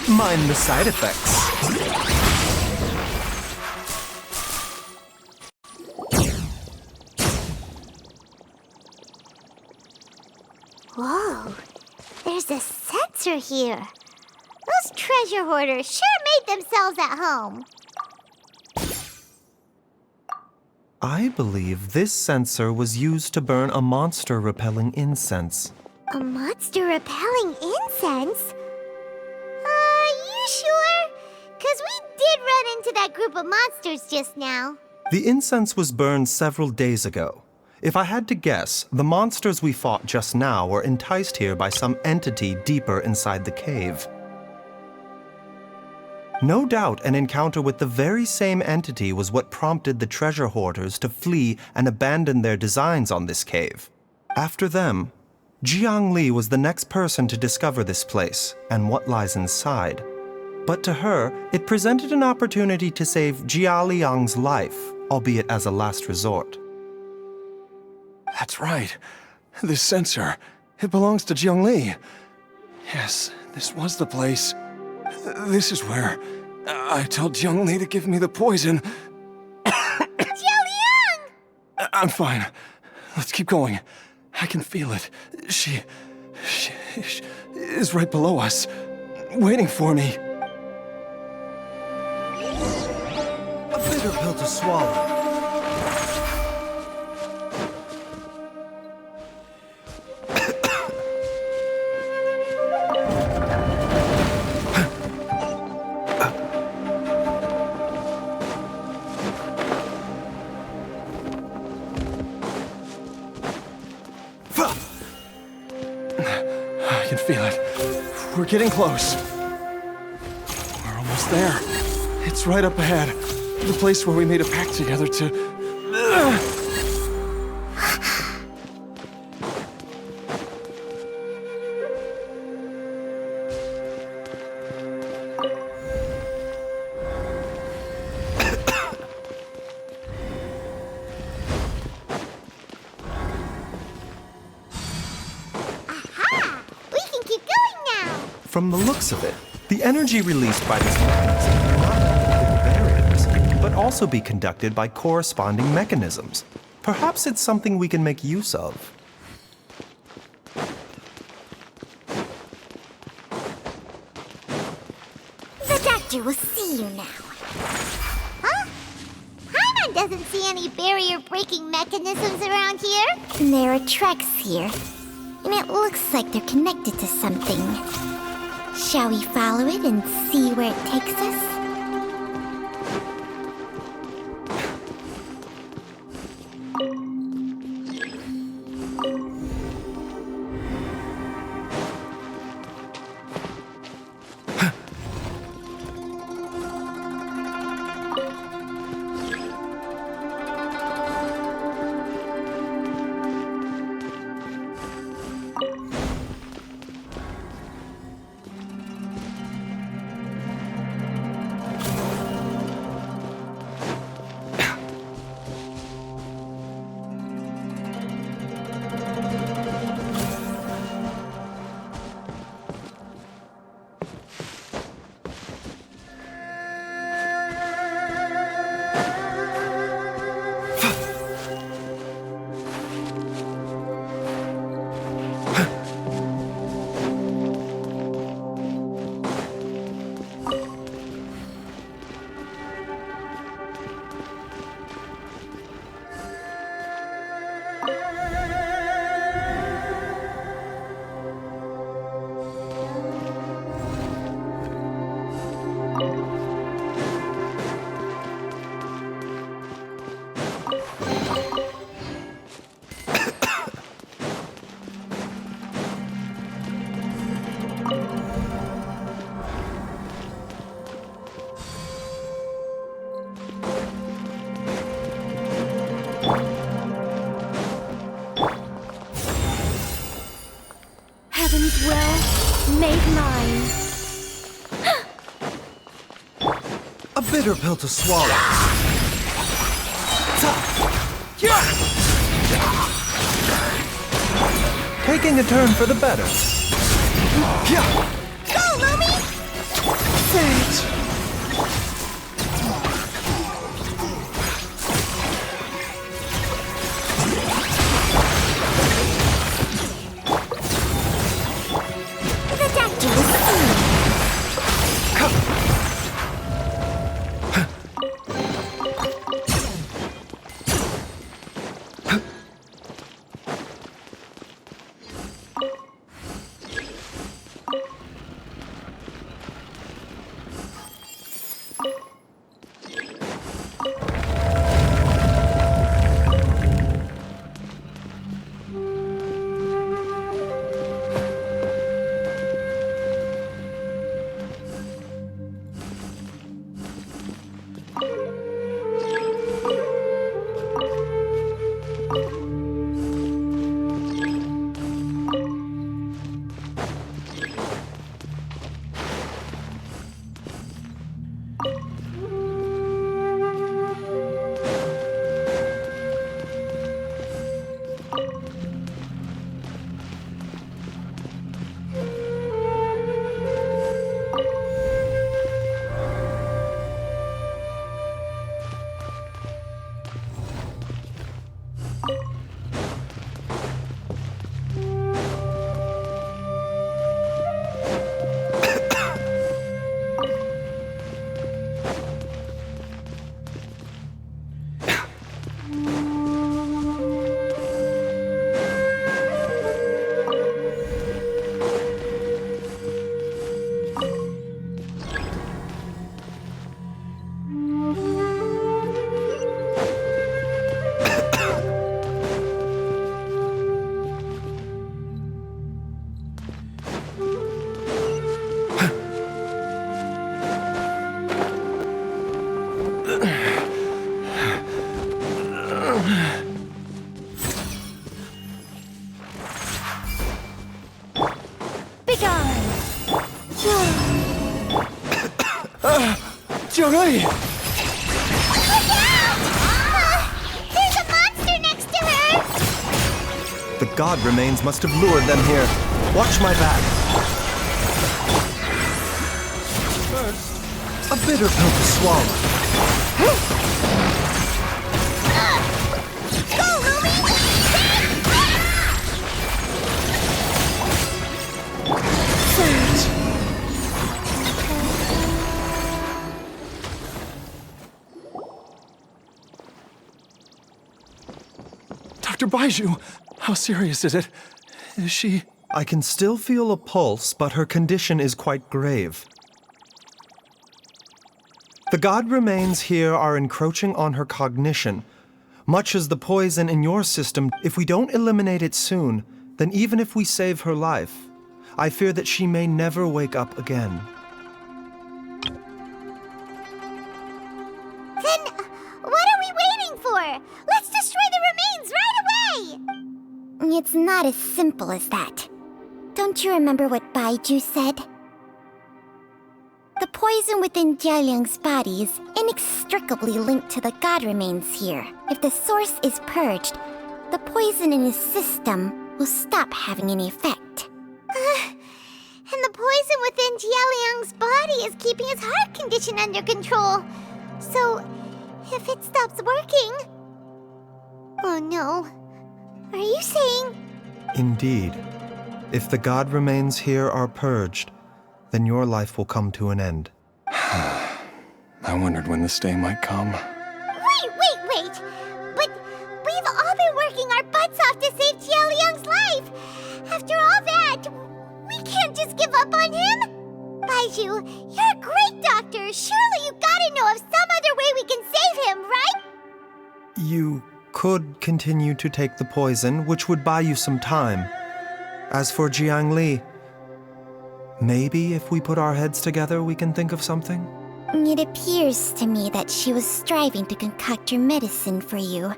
Mind the side effects. Whoa, there's a sensor here. Those treasure hoarders sure made themselves at home. I believe this sensor was used to burn a monster-repelling incense. A monster repelling incense? You sure? 'Cause we did run into that group of monsters just now. The incense was burned several days ago. If I had to guess, the monsters we fought just now were enticed here by some entity deeper inside the cave. No doubt an encounter with the very same entity was what prompted the treasure hoarders to flee and abandon their designs on this cave. After them, Jiangli was the next person to discover this place and what lies inside. But to her, it presented an opportunity to save Jialiang's life, albeit as a last resort. That's right. This sensor, it belongs to Jiangli. Yes, this was the place. This is where I told Jiangli to give me the poison. Jialiang! I'm fine. Let's keep going. I can feel it. She is right below us, waiting for me. A bitter pill to swallow. I can feel it. We're getting close. We're almost there. It's right up ahead. The place where we made a pact together to... From the looks of it, the energy released by this mechanism will not only clear barriers, but also be conducted by corresponding mechanisms. Perhaps it's something we can make use of. The doctor will see you now. Huh? Paimon doesn't see any barrier-breaking mechanisms around here. There are tracks here, and it looks like they're connected to something. Shall we follow it and see where it takes us? Heaven's will made mine. A bitter pill to swallow. Taking a turn for the better. Go, Lumi! Sage! The doctor will see you. Jolie! Look out! There's a monster next to her! The god remains must have lured them here. Watch my back. bitter pill to swallow. Dr. Baizhu, how serious is it? Is she... I can still feel a pulse, but her condition is quite grave. The god remains here are encroaching on her cognition, much as the poison in your system. If we don't eliminate it soon, then even if we save her life, I fear that she may never wake up again. Then, what are we waiting for? Let's destroy the remains right away! It's not as simple as that. Don't you remember what Baizhu said? The poison within Jialiang's body is inextricably linked to the god remains here. If the source is purged, the poison in his system will stop having any effect. And the poison within Jialiang's body is keeping his heart condition under control. So, if it stops working... Oh no. Are you saying... Indeed. If the god remains here are purged, then your life will come to an end. I wondered when this day might come. Wait! But we've all been working our butts off to save Jialiang's life! After all that, we can't just give up on him! Baizhu, you're a great doctor! Surely you gotta know of some other way we can save him, right? You could continue to take the poison, which would buy you some time. As for Jiang Li, maybe if we put our heads together, we can think of something? It appears to me that she was striving to concoct your medicine for you,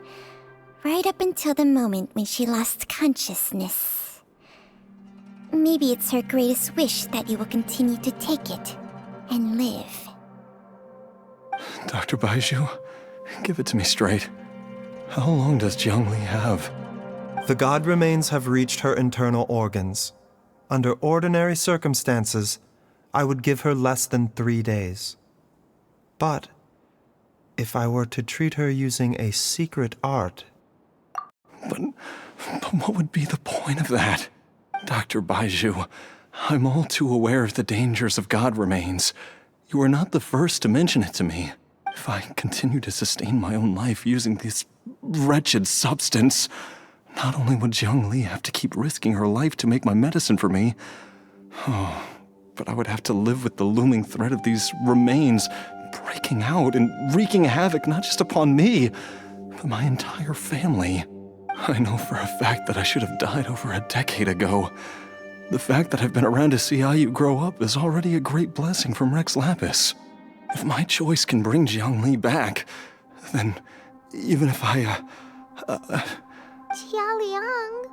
right up until the moment when she lost consciousness. Maybe it's her greatest wish that you will continue to take it and live. Dr. Baizhu, give it to me straight. How long does Jiang Li have? The god remains have reached her internal organs. Under ordinary circumstances, I would give her less than 3 days. But if I were to treat her using a secret art... But what would be the point of that? Dr. Baizhu, I'm all too aware of the dangers of god remains. You are not the first to mention it to me. If I continue to sustain my own life using this wretched substance, not only would Jiang Li have to keep risking her life to make my medicine for me, but I would have to live with the looming threat of these remains breaking out and wreaking havoc not just upon me, but my entire family. I know for a fact that I should have died over a decade ago. The fact that I've been around to see how you grow up is already a great blessing from Rex Lapis. If my choice can bring Jiang Li back, then even if I, Jialiang...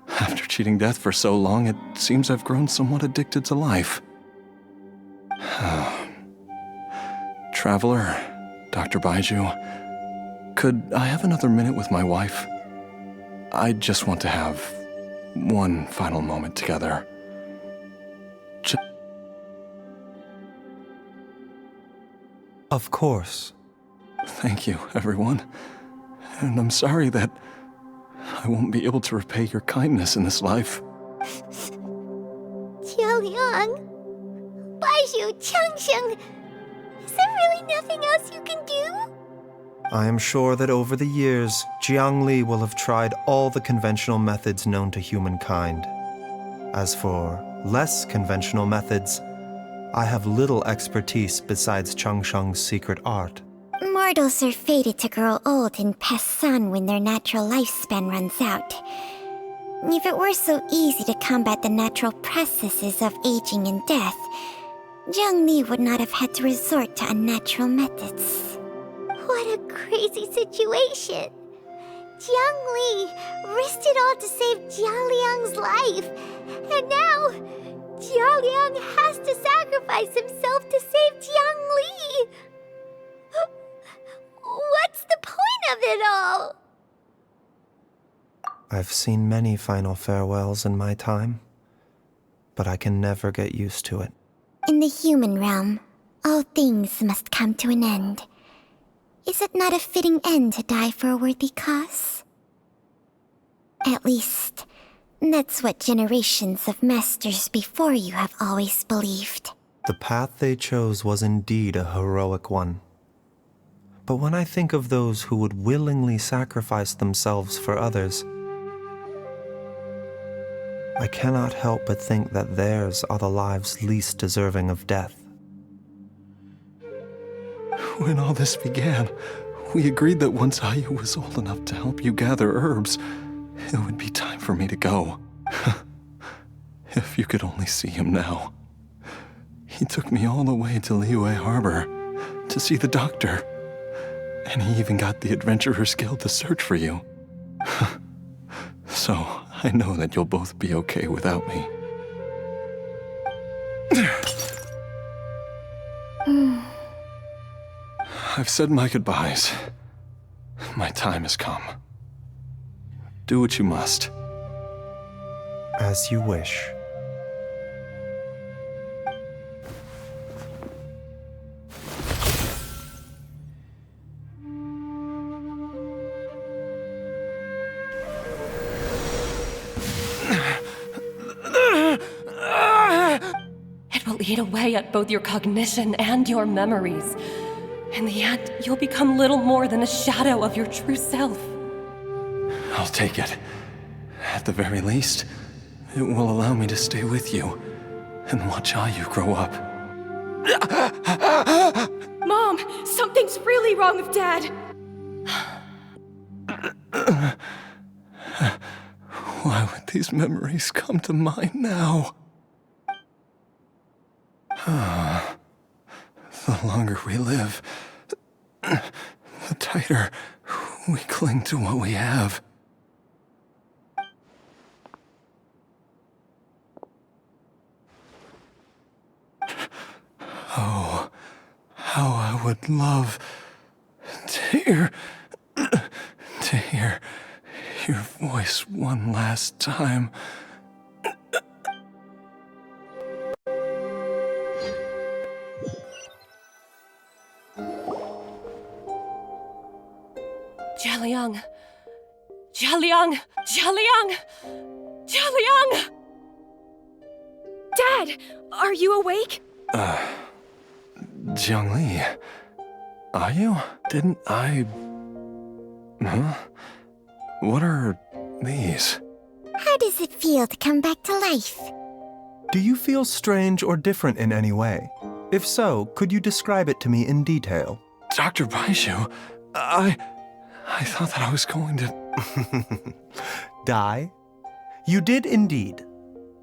After cheating death for so long, it seems I've grown somewhat addicted to life. Traveler, Dr. Baizhu, could I have another minute with my wife? I just want to have one final moment together. Of course. Thank you, everyone. And I'm sorry that I won't be able to repay your kindness in this life. Jialiang... Baizhu, Changsheng... Is there really nothing else you can do? I am sure that over the years, Jiang Li will have tried all the conventional methods known to humankind. As for less conventional methods, I have little expertise besides Changsheng's secret art. Mortals are fated to grow old and pass on when their natural lifespan runs out. If it were so easy to combat the natural processes of aging and death, Jiang Li would not have had to resort to unnatural methods. What a crazy situation! Jiang Li risked it all to save Jialiang's life, and now Jialiang has to sacrifice himself to save Jiang Li! What's the point of it all? I've seen many final farewells in my time, but I can never get used to it. In the human realm, All things must come to an end. Is it not a fitting end to die for a worthy cause? At least, that's what generations of masters before you have always believed. The path they chose was indeed a heroic one. But when I think of those who would willingly sacrifice themselves for others, I cannot help but think that theirs are the lives least deserving of death. When all this began, we agreed that once Ayu was old enough to help you gather herbs, it would be time for me to go. If you could only see him now. He took me all the way to Liyue Harbor to see the doctor. And he even got the Adventurers Guild to search for you. So, I know that you'll both be okay without me. I've said my goodbyes. My time has come. Do what you must. As you wish. It will eat away at both your cognition and your memories. In the end, you'll become little more than a shadow of your true self. I'll take it. At the very least, it will allow me to stay with you and watch Ayu grow up. Mom, something's really wrong with Dad. Why would these memories come to mind now? The longer we live, the tighter we cling to what we have. Oh, how I would love to hear your voice one last time. Jialiang! Jialiang! Jialiang! Jialiang! Dad, are you awake? Jiangli, are you? Didn't I... Huh? What are these? How does it feel to come back to life? Do you feel strange or different in any way? If so, could you describe it to me in detail? Dr. Baizhu, I thought that I was going to... Die? You did indeed.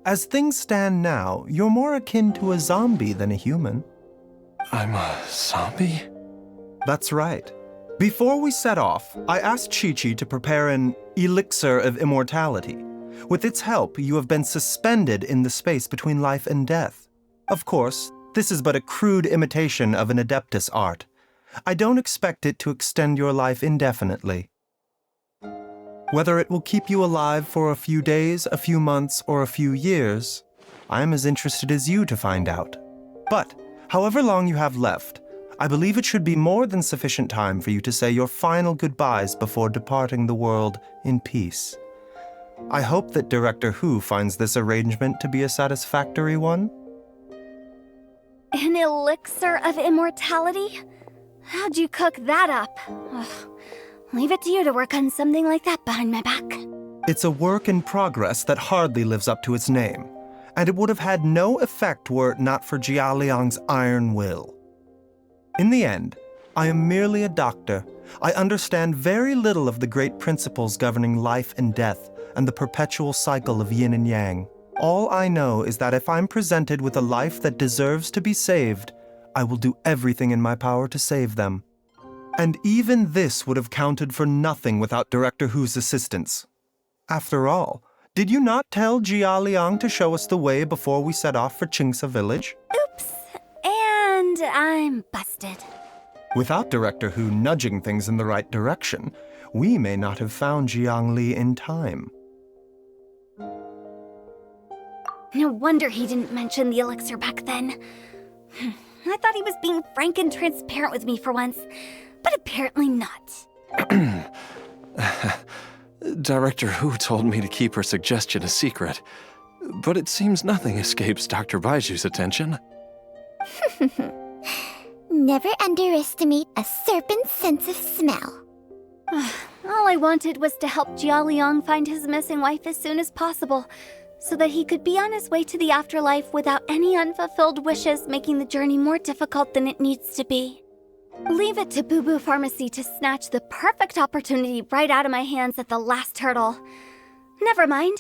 As things stand now, you're more akin to a zombie than a human. I'm a zombie? That's right. Before we set off, I asked Chi-Chi to prepare an elixir of immortality. With its help, you have been suspended in the space between life and death. Of course, this is but a crude imitation of an Adeptus art. I don't expect it to extend your life indefinitely. Whether it will keep you alive for a few days, a few months, or a few years, I'm as interested as you to find out. But, however long you have left, I believe it should be more than sufficient time for you to say your final goodbyes before departing the world in peace. I hope that Director Hu finds this arrangement to be a satisfactory one. An elixir of immortality? How'd you cook that up? Ugh. Leave it to you to work on something like that behind my back. It's a work in progress that hardly lives up to its name, and it would have had no effect were it not for Jialiang's iron will. In the end, I am merely a doctor. I understand very little of the great principles governing life and death and the perpetual cycle of yin and yang. All I know is that if I'm presented with a life that deserves to be saved, I will do everything in my power to save them. And even this would have counted for nothing without Director Hu's assistance. After all, did you not tell Jia Liang to show us the way before we set off for Qingce village? Oops. And I'm busted. Without Director Hu nudging things in the right direction, we may not have found Jiangli in time. No wonder he didn't mention the elixir back then. I thought he was being frank and transparent with me for once, but apparently not. Director Hu told me to keep her suggestion a secret, but it seems nothing escapes Dr. Baizhu's attention. Never underestimate a serpent's sense of smell. All I wanted was to help Jialiang find his missing wife as soon as possible, so that he could be on his way to the afterlife without any unfulfilled wishes making the journey more difficult than it needs to be. Leave it to Boo Boo Pharmacy to snatch the perfect opportunity right out of my hands at the last hurdle. Never mind.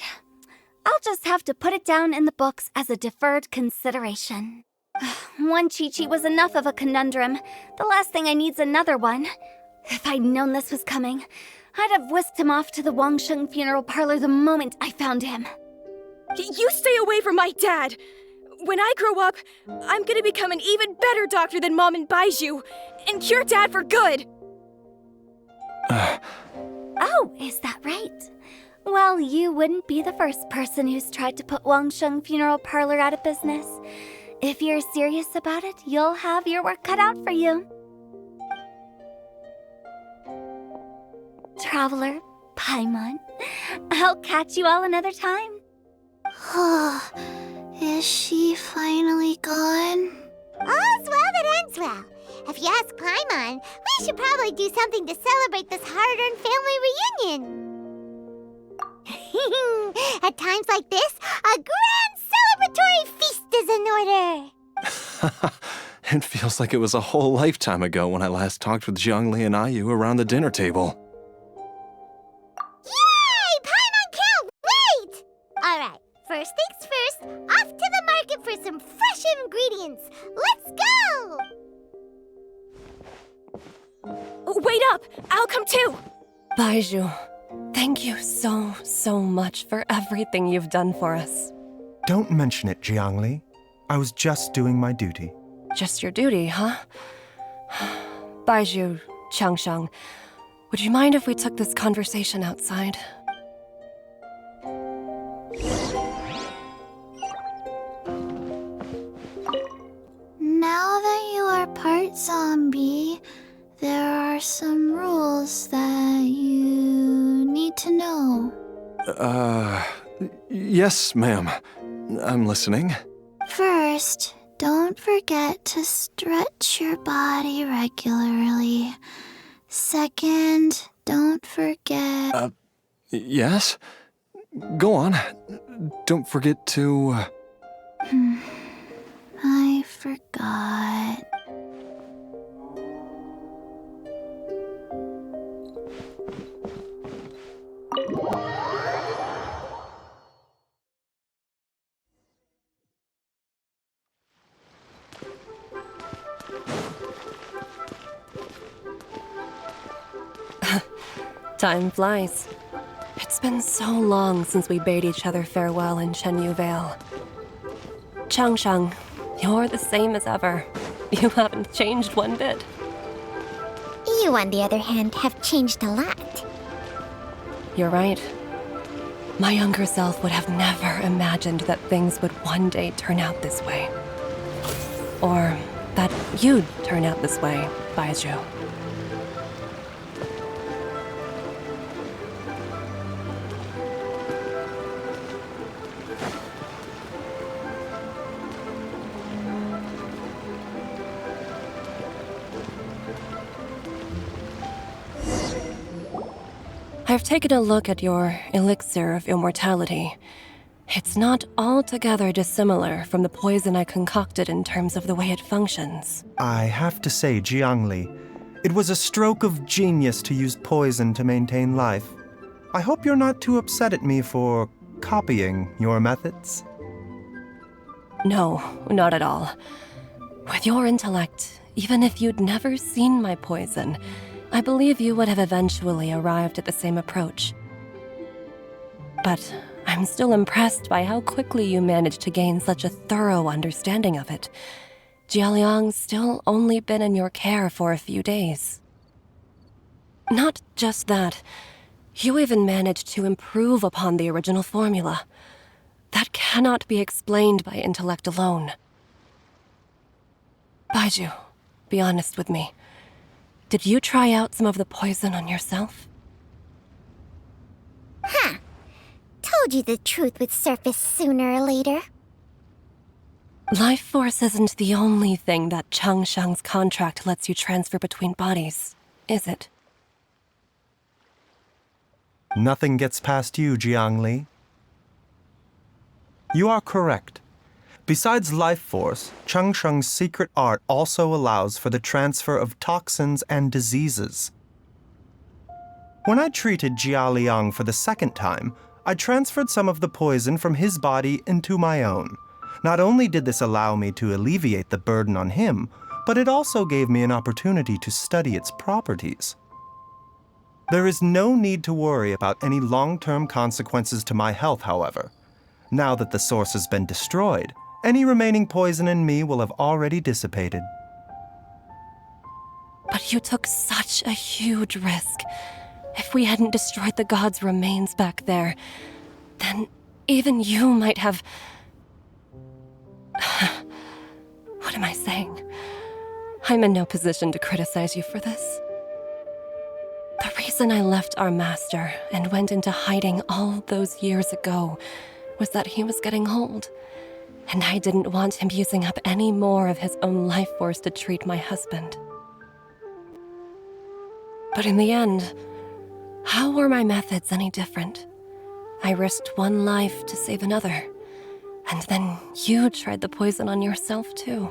I'll just have to put it down in the books as a deferred consideration. One Chi-Chi was enough of a conundrum. The last thing I need's another one. If I'd known this was coming, I'd have whisked him off to the Wangsheng funeral parlor the moment I found him. You stay away from my dad! When I grow up, I'm gonna become an even better doctor than Mom and Baizhu, and cure Dad for good! Oh, is that right? Well, you wouldn't be the first person who's tried to put Wangsheng funeral parlor out of business. If you're serious about it, you'll have your work cut out for you. Traveler, Paimon, I'll catch you all another time. Is she finally gone? All's well that ends well. If you ask Paimon, we should probably do something to celebrate this hard-earned family reunion. At times like this, a grand celebratory feast is in order. It feels like it was a whole lifetime ago when I last talked with Zhongli and Ayu around the dinner table. Yay! Paimon can't wait! Alright, first things first, off to the market for some fresh ingredients. Let's go! Wait up! I'll come too! Baizhu, thank you so much for everything you've done for us. Don't mention it, Jiangli. I was just doing my duty. Just your duty, huh? Baizhu, Changsheng, would you mind if we took this conversation outside? Now that you are part zombie, there are some rules that you need to know. Yes, ma'am. I'm listening. First, don't forget to stretch your body regularly. Second, don't forget... Yes? Go on. Don't forget to... I forgot. Time flies. It's been so long since we bade each other farewell in Shenyu Vale. Changsheng, you're the same as ever. You haven't changed one bit. You, on the other hand, have changed a lot. You're right. My younger self would have never imagined that things would one day turn out this way. Or that you'd turn out this way, Baizhu. I've taken a look at your elixir of immortality. It's not altogether dissimilar from the poison I concocted in terms of the way it functions. I have to say, Jiangli, it was a stroke of genius to use poison to maintain life. I hope you're not too upset at me for copying your methods. No, not at all. With your intellect, even if you'd never seen my poison, I believe you would have eventually arrived at the same approach. But I'm still impressed by how quickly you managed to gain such a thorough understanding of it. Jialiang's still only been in your care for a few days. Not just that, you even managed to improve upon the original formula. That cannot be explained by intellect alone. Baizhu, be honest with me. Did you try out some of the poison on yourself? Huh. Told you the truth would surface sooner or later. Life force isn't the only thing that Changshang's contract lets you transfer between bodies, is it? Nothing gets past you, Jiangli. You are correct. Besides life force, Changsheng's secret art also allows for the transfer of toxins and diseases. When I treated Jia Liang for the second time, I transferred some of the poison from his body into my own. Not only did this allow me to alleviate the burden on him, but it also gave me an opportunity to study its properties. There is no need to worry about any long-term consequences to my health, however. Now that the source has been destroyed, any remaining poison in me will have already dissipated. But you took such a huge risk. If we hadn't destroyed the god's remains back there, then even you might have... What am I saying? I'm in no position to criticize you for this. The reason I left our master and went into hiding all those years ago was that he was getting old, and I didn't want him using up any more of his own life force to treat my husband. But in the end, how were my methods any different? I risked one life to save another, and then you tried the poison on yourself too.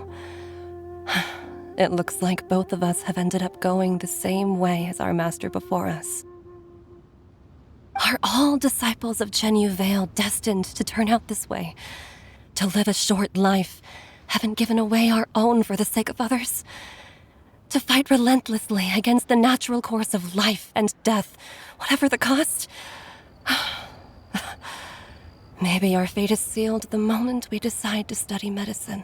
It looks like both of us have ended up going the same way as our master before us. Are all disciples of Chenyu Vale destined to turn out this way? To live a short life, having given away our own for the sake of others? To fight relentlessly against the natural course of life and death, whatever the cost? Maybe our fate is sealed the moment we decide to study medicine.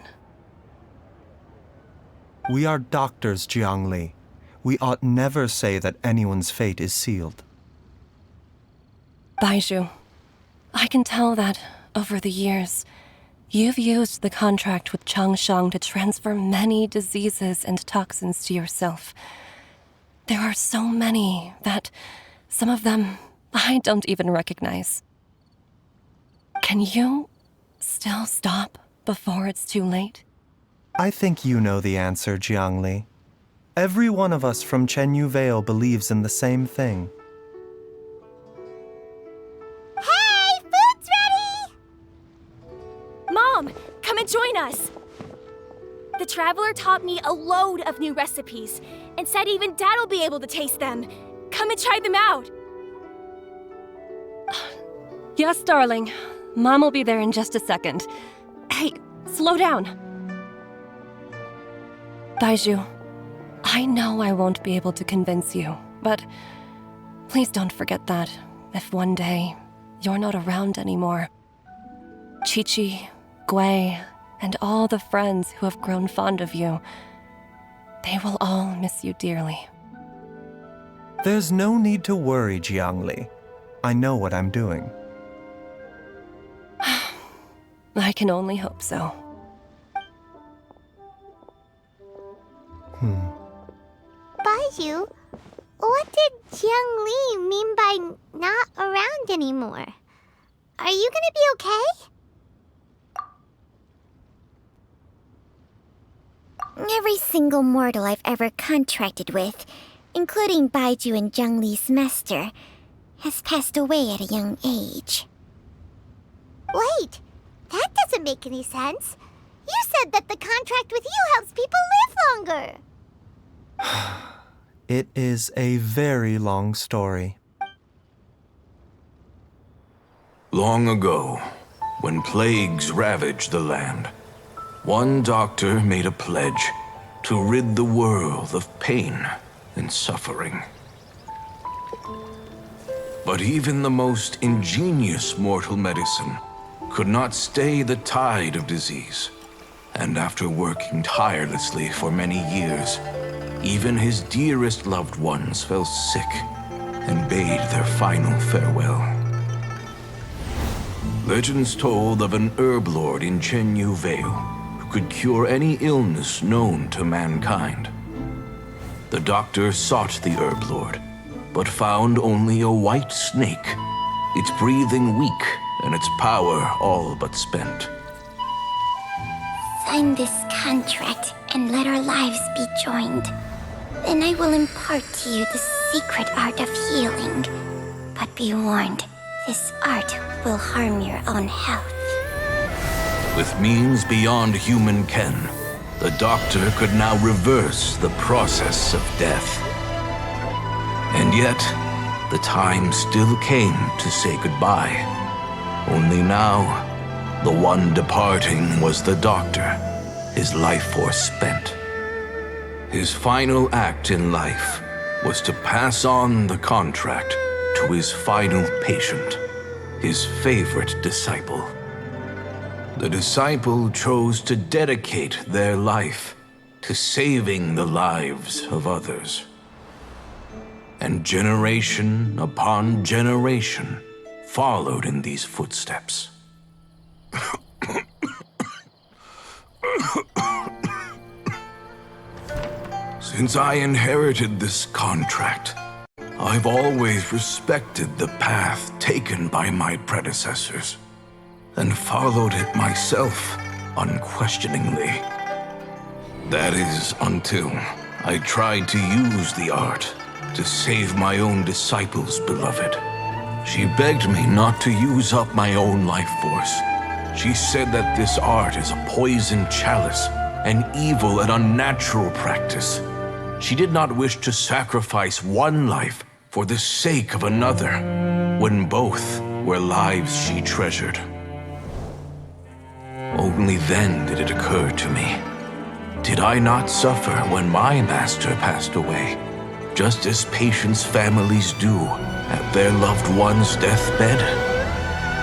We are doctors, Jiangli. We ought never say that anyone's fate is sealed. Baizhu, I can tell that, over the years, you've used the contract with Changshang to transfer many diseases and toxins to yourself. There are so many that, some of them, I don't even recognize. Can you still stop before it's too late? I think you know the answer, Jiangli. Every one of us from Chenyu Vale believes in the same thing. Hey, food's ready! Mom, come and join us! The Traveler taught me a load of new recipes and said even Dad will be able to taste them. Come and try them out! Yes, darling. Mom will be there in just a second. Hey, slow down. Baizhu, I know I won't be able to convince you, but please don't forget that if one day you're not around anymore, Chi-Chi, Gui, and all the friends who have grown fond of you, they will all miss you dearly. There's no need to worry, Jiangli. I know what I'm doing. I can only hope so. Baizhu, what did Jiang Li mean by not around anymore? Are you gonna be okay? Every single mortal I've ever contracted with, including Baizhu and Jiang Li's master, has passed away at a young age. Wait, that doesn't make any sense. You said that the contract with you helps people live longer. It is a very long story. Long ago, when plagues ravaged the land, one doctor made a pledge to rid the world of pain and suffering. But even the most ingenious mortal medicine could not stay the tide of disease. And after working tirelessly for many years, even his dearest loved ones fell sick and bade their final farewell. Legends told of an herb lord in Chenyu Vale who could cure any illness known to mankind. The doctor sought the herb lord, but found only a white snake, its breathing weak and its power all but spent. Sign this contract and let our lives be joined. Then I will impart to you the secret art of healing. But be warned, this art will harm your own health. With means beyond human ken, the doctor could now reverse the process of death. And yet, the time still came to say goodbye. Only now, the one departing was the doctor, his life force spent. His final act in life was to pass on the contract to his final patient, his favorite disciple. The disciple chose to dedicate their life to saving the lives of others. And generation upon generation followed in these footsteps. Since I inherited this contract, I've always respected the path taken by my predecessors and followed it myself unquestioningly. That is until I tried to use the art to save my own disciple's beloved. She begged me not to use up my own life force. She said that this art is a poison chalice, an evil and unnatural practice. She did not wish to sacrifice one life for the sake of another, when both were lives she treasured. Only then did it occur to me. Did I not suffer when my master passed away, just as patients' families do at their loved one's deathbed?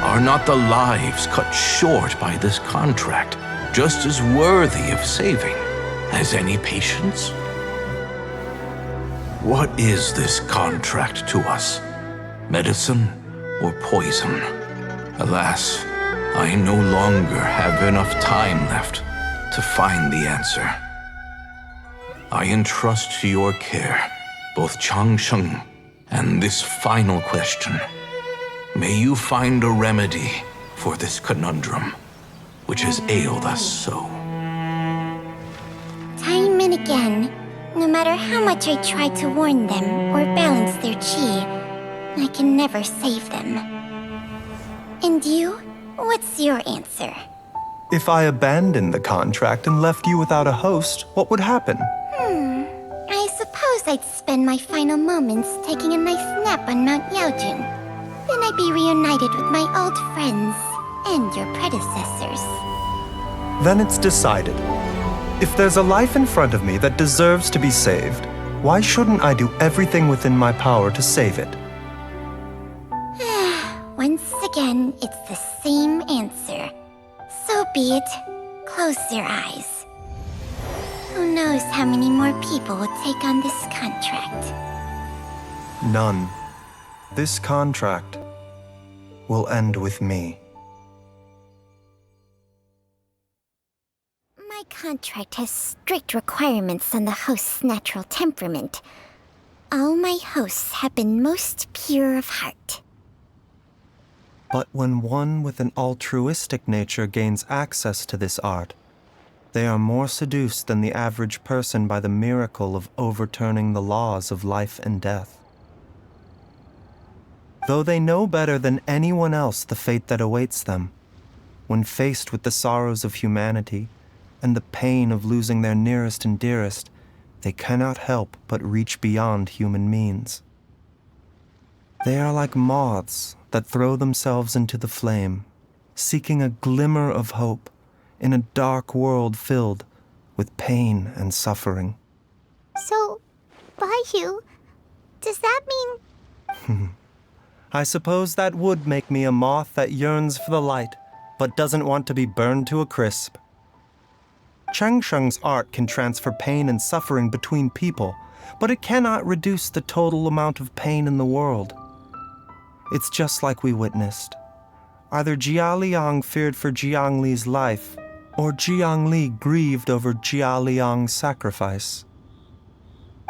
Are not the lives cut short by this contract just as worthy of saving as any patients? What is this contract to us? Medicine or poison? Alas, I no longer have enough time left to find the answer. I entrust to your care both Changsheng and this final question. May you find a remedy for this conundrum, which has ailed us so. Time and again, no matter how much I try to warn them or balance their chi, I can never save them. And you? What's your answer? If I abandoned the contract and left you without a host, what would happen? I suppose I'd spend my final moments taking a nice nap on Mount Yaojun. Then I'd be reunited with my old friends and your predecessors. Then it's decided. If there's a life in front of me that deserves to be saved, why shouldn't I do everything within my power to save it? Once again, it's the same answer. So be it. Close your eyes. Who knows how many more people will take on this contract? None. This contract will end with me. My contract has strict requirements on the host's natural temperament. All my hosts have been most pure of heart. But when one with an altruistic nature gains access to this art, they are more seduced than the average person by the miracle of overturning the laws of life and death. Though they know better than anyone else the fate that awaits them, when faced with the sorrows of humanity and the pain of losing their nearest and dearest, they cannot help but reach beyond human means. They are like moths that throw themselves into the flame, seeking a glimmer of hope in a dark world filled with pain and suffering. So, Baizhu, does that mean... I suppose that would make me a moth that yearns for the light, but doesn't want to be burned to a crisp. Changsheng's art can transfer pain and suffering between people, but it cannot reduce the total amount of pain in the world. It's just like we witnessed. Either Jia Liang feared for Jiang Li's life, or Jiangli grieved over Jialiang's sacrifice.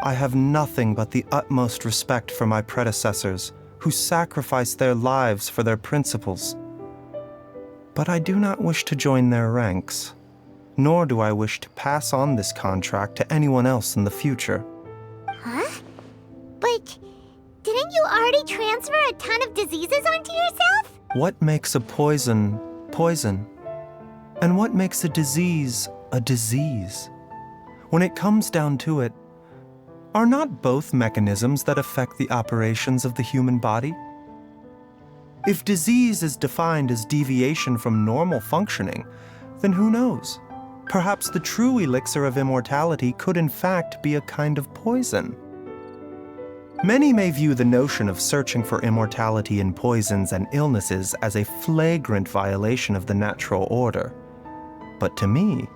I have nothing but the utmost respect for my predecessors, who sacrificed their lives for their principles. But I do not wish to join their ranks, nor do I wish to pass on this contract to anyone else in the future. Huh? But didn't you already transfer a ton of diseases onto yourself? What makes a poison poison? And what makes a disease a disease? When it comes down to it, are not both mechanisms that affect the operations of the human body? If disease is defined as deviation from normal functioning, then who knows? Perhaps the true elixir of immortality could in fact be a kind of poison. Many may view the notion of searching for immortality in poisons and illnesses as a flagrant violation of the natural order. But to me,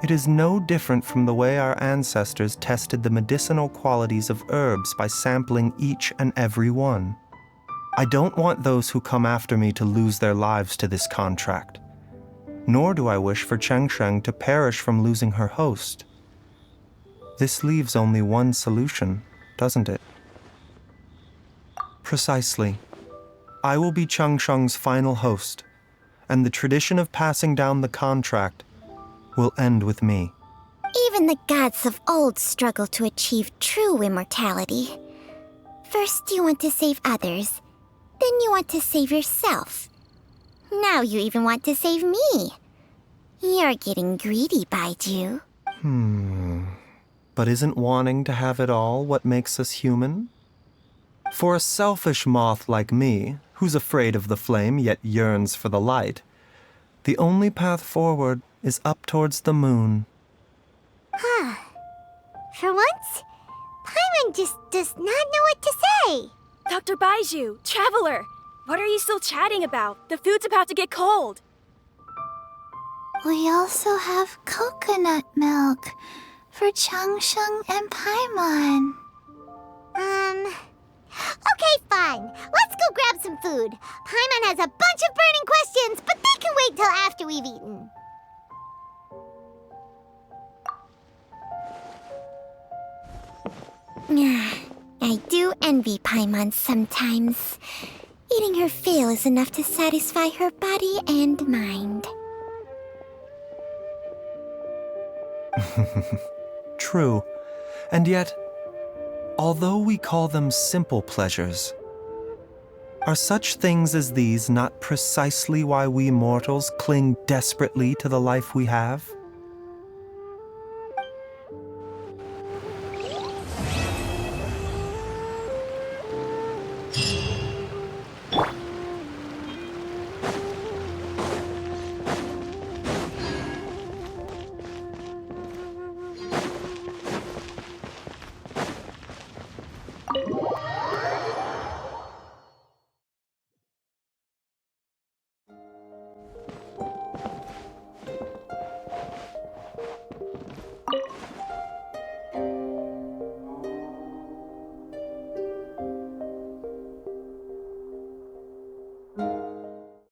it is no different from the way our ancestors tested the medicinal qualities of herbs by sampling each and every one. I don't want those who come after me to lose their lives to this contract. Nor do I wish for Chengsheng to perish from losing her host. This leaves only one solution, doesn't it? Precisely. I will be Chengsheng's final host, and the tradition of passing down the contract will end with me. Even the gods of old struggle to achieve true immortality. First you want to save others, then you want to save yourself. Now you even want to save me. You're getting greedy, Baizhu. But isn't wanting to have it all what makes us human? For a selfish moth like me, who's afraid of the flame yet yearns for the light, the only path forward is up towards the moon. For once, Paimon just does not know what to say. Dr. Baizhu, Traveler, what are you still chatting about? The food's about to get cold. We also have coconut milk for Changsheng and Paimon. Okay, fine. Let's go grab some food. Paimon has a bunch of burning questions, but they can wait till after we've eaten. I do envy Paimon sometimes. Eating her fill is enough to satisfy her body and mind. True. And yet, although we call them simple pleasures, are such things as these not precisely why we mortals cling desperately to the life we have?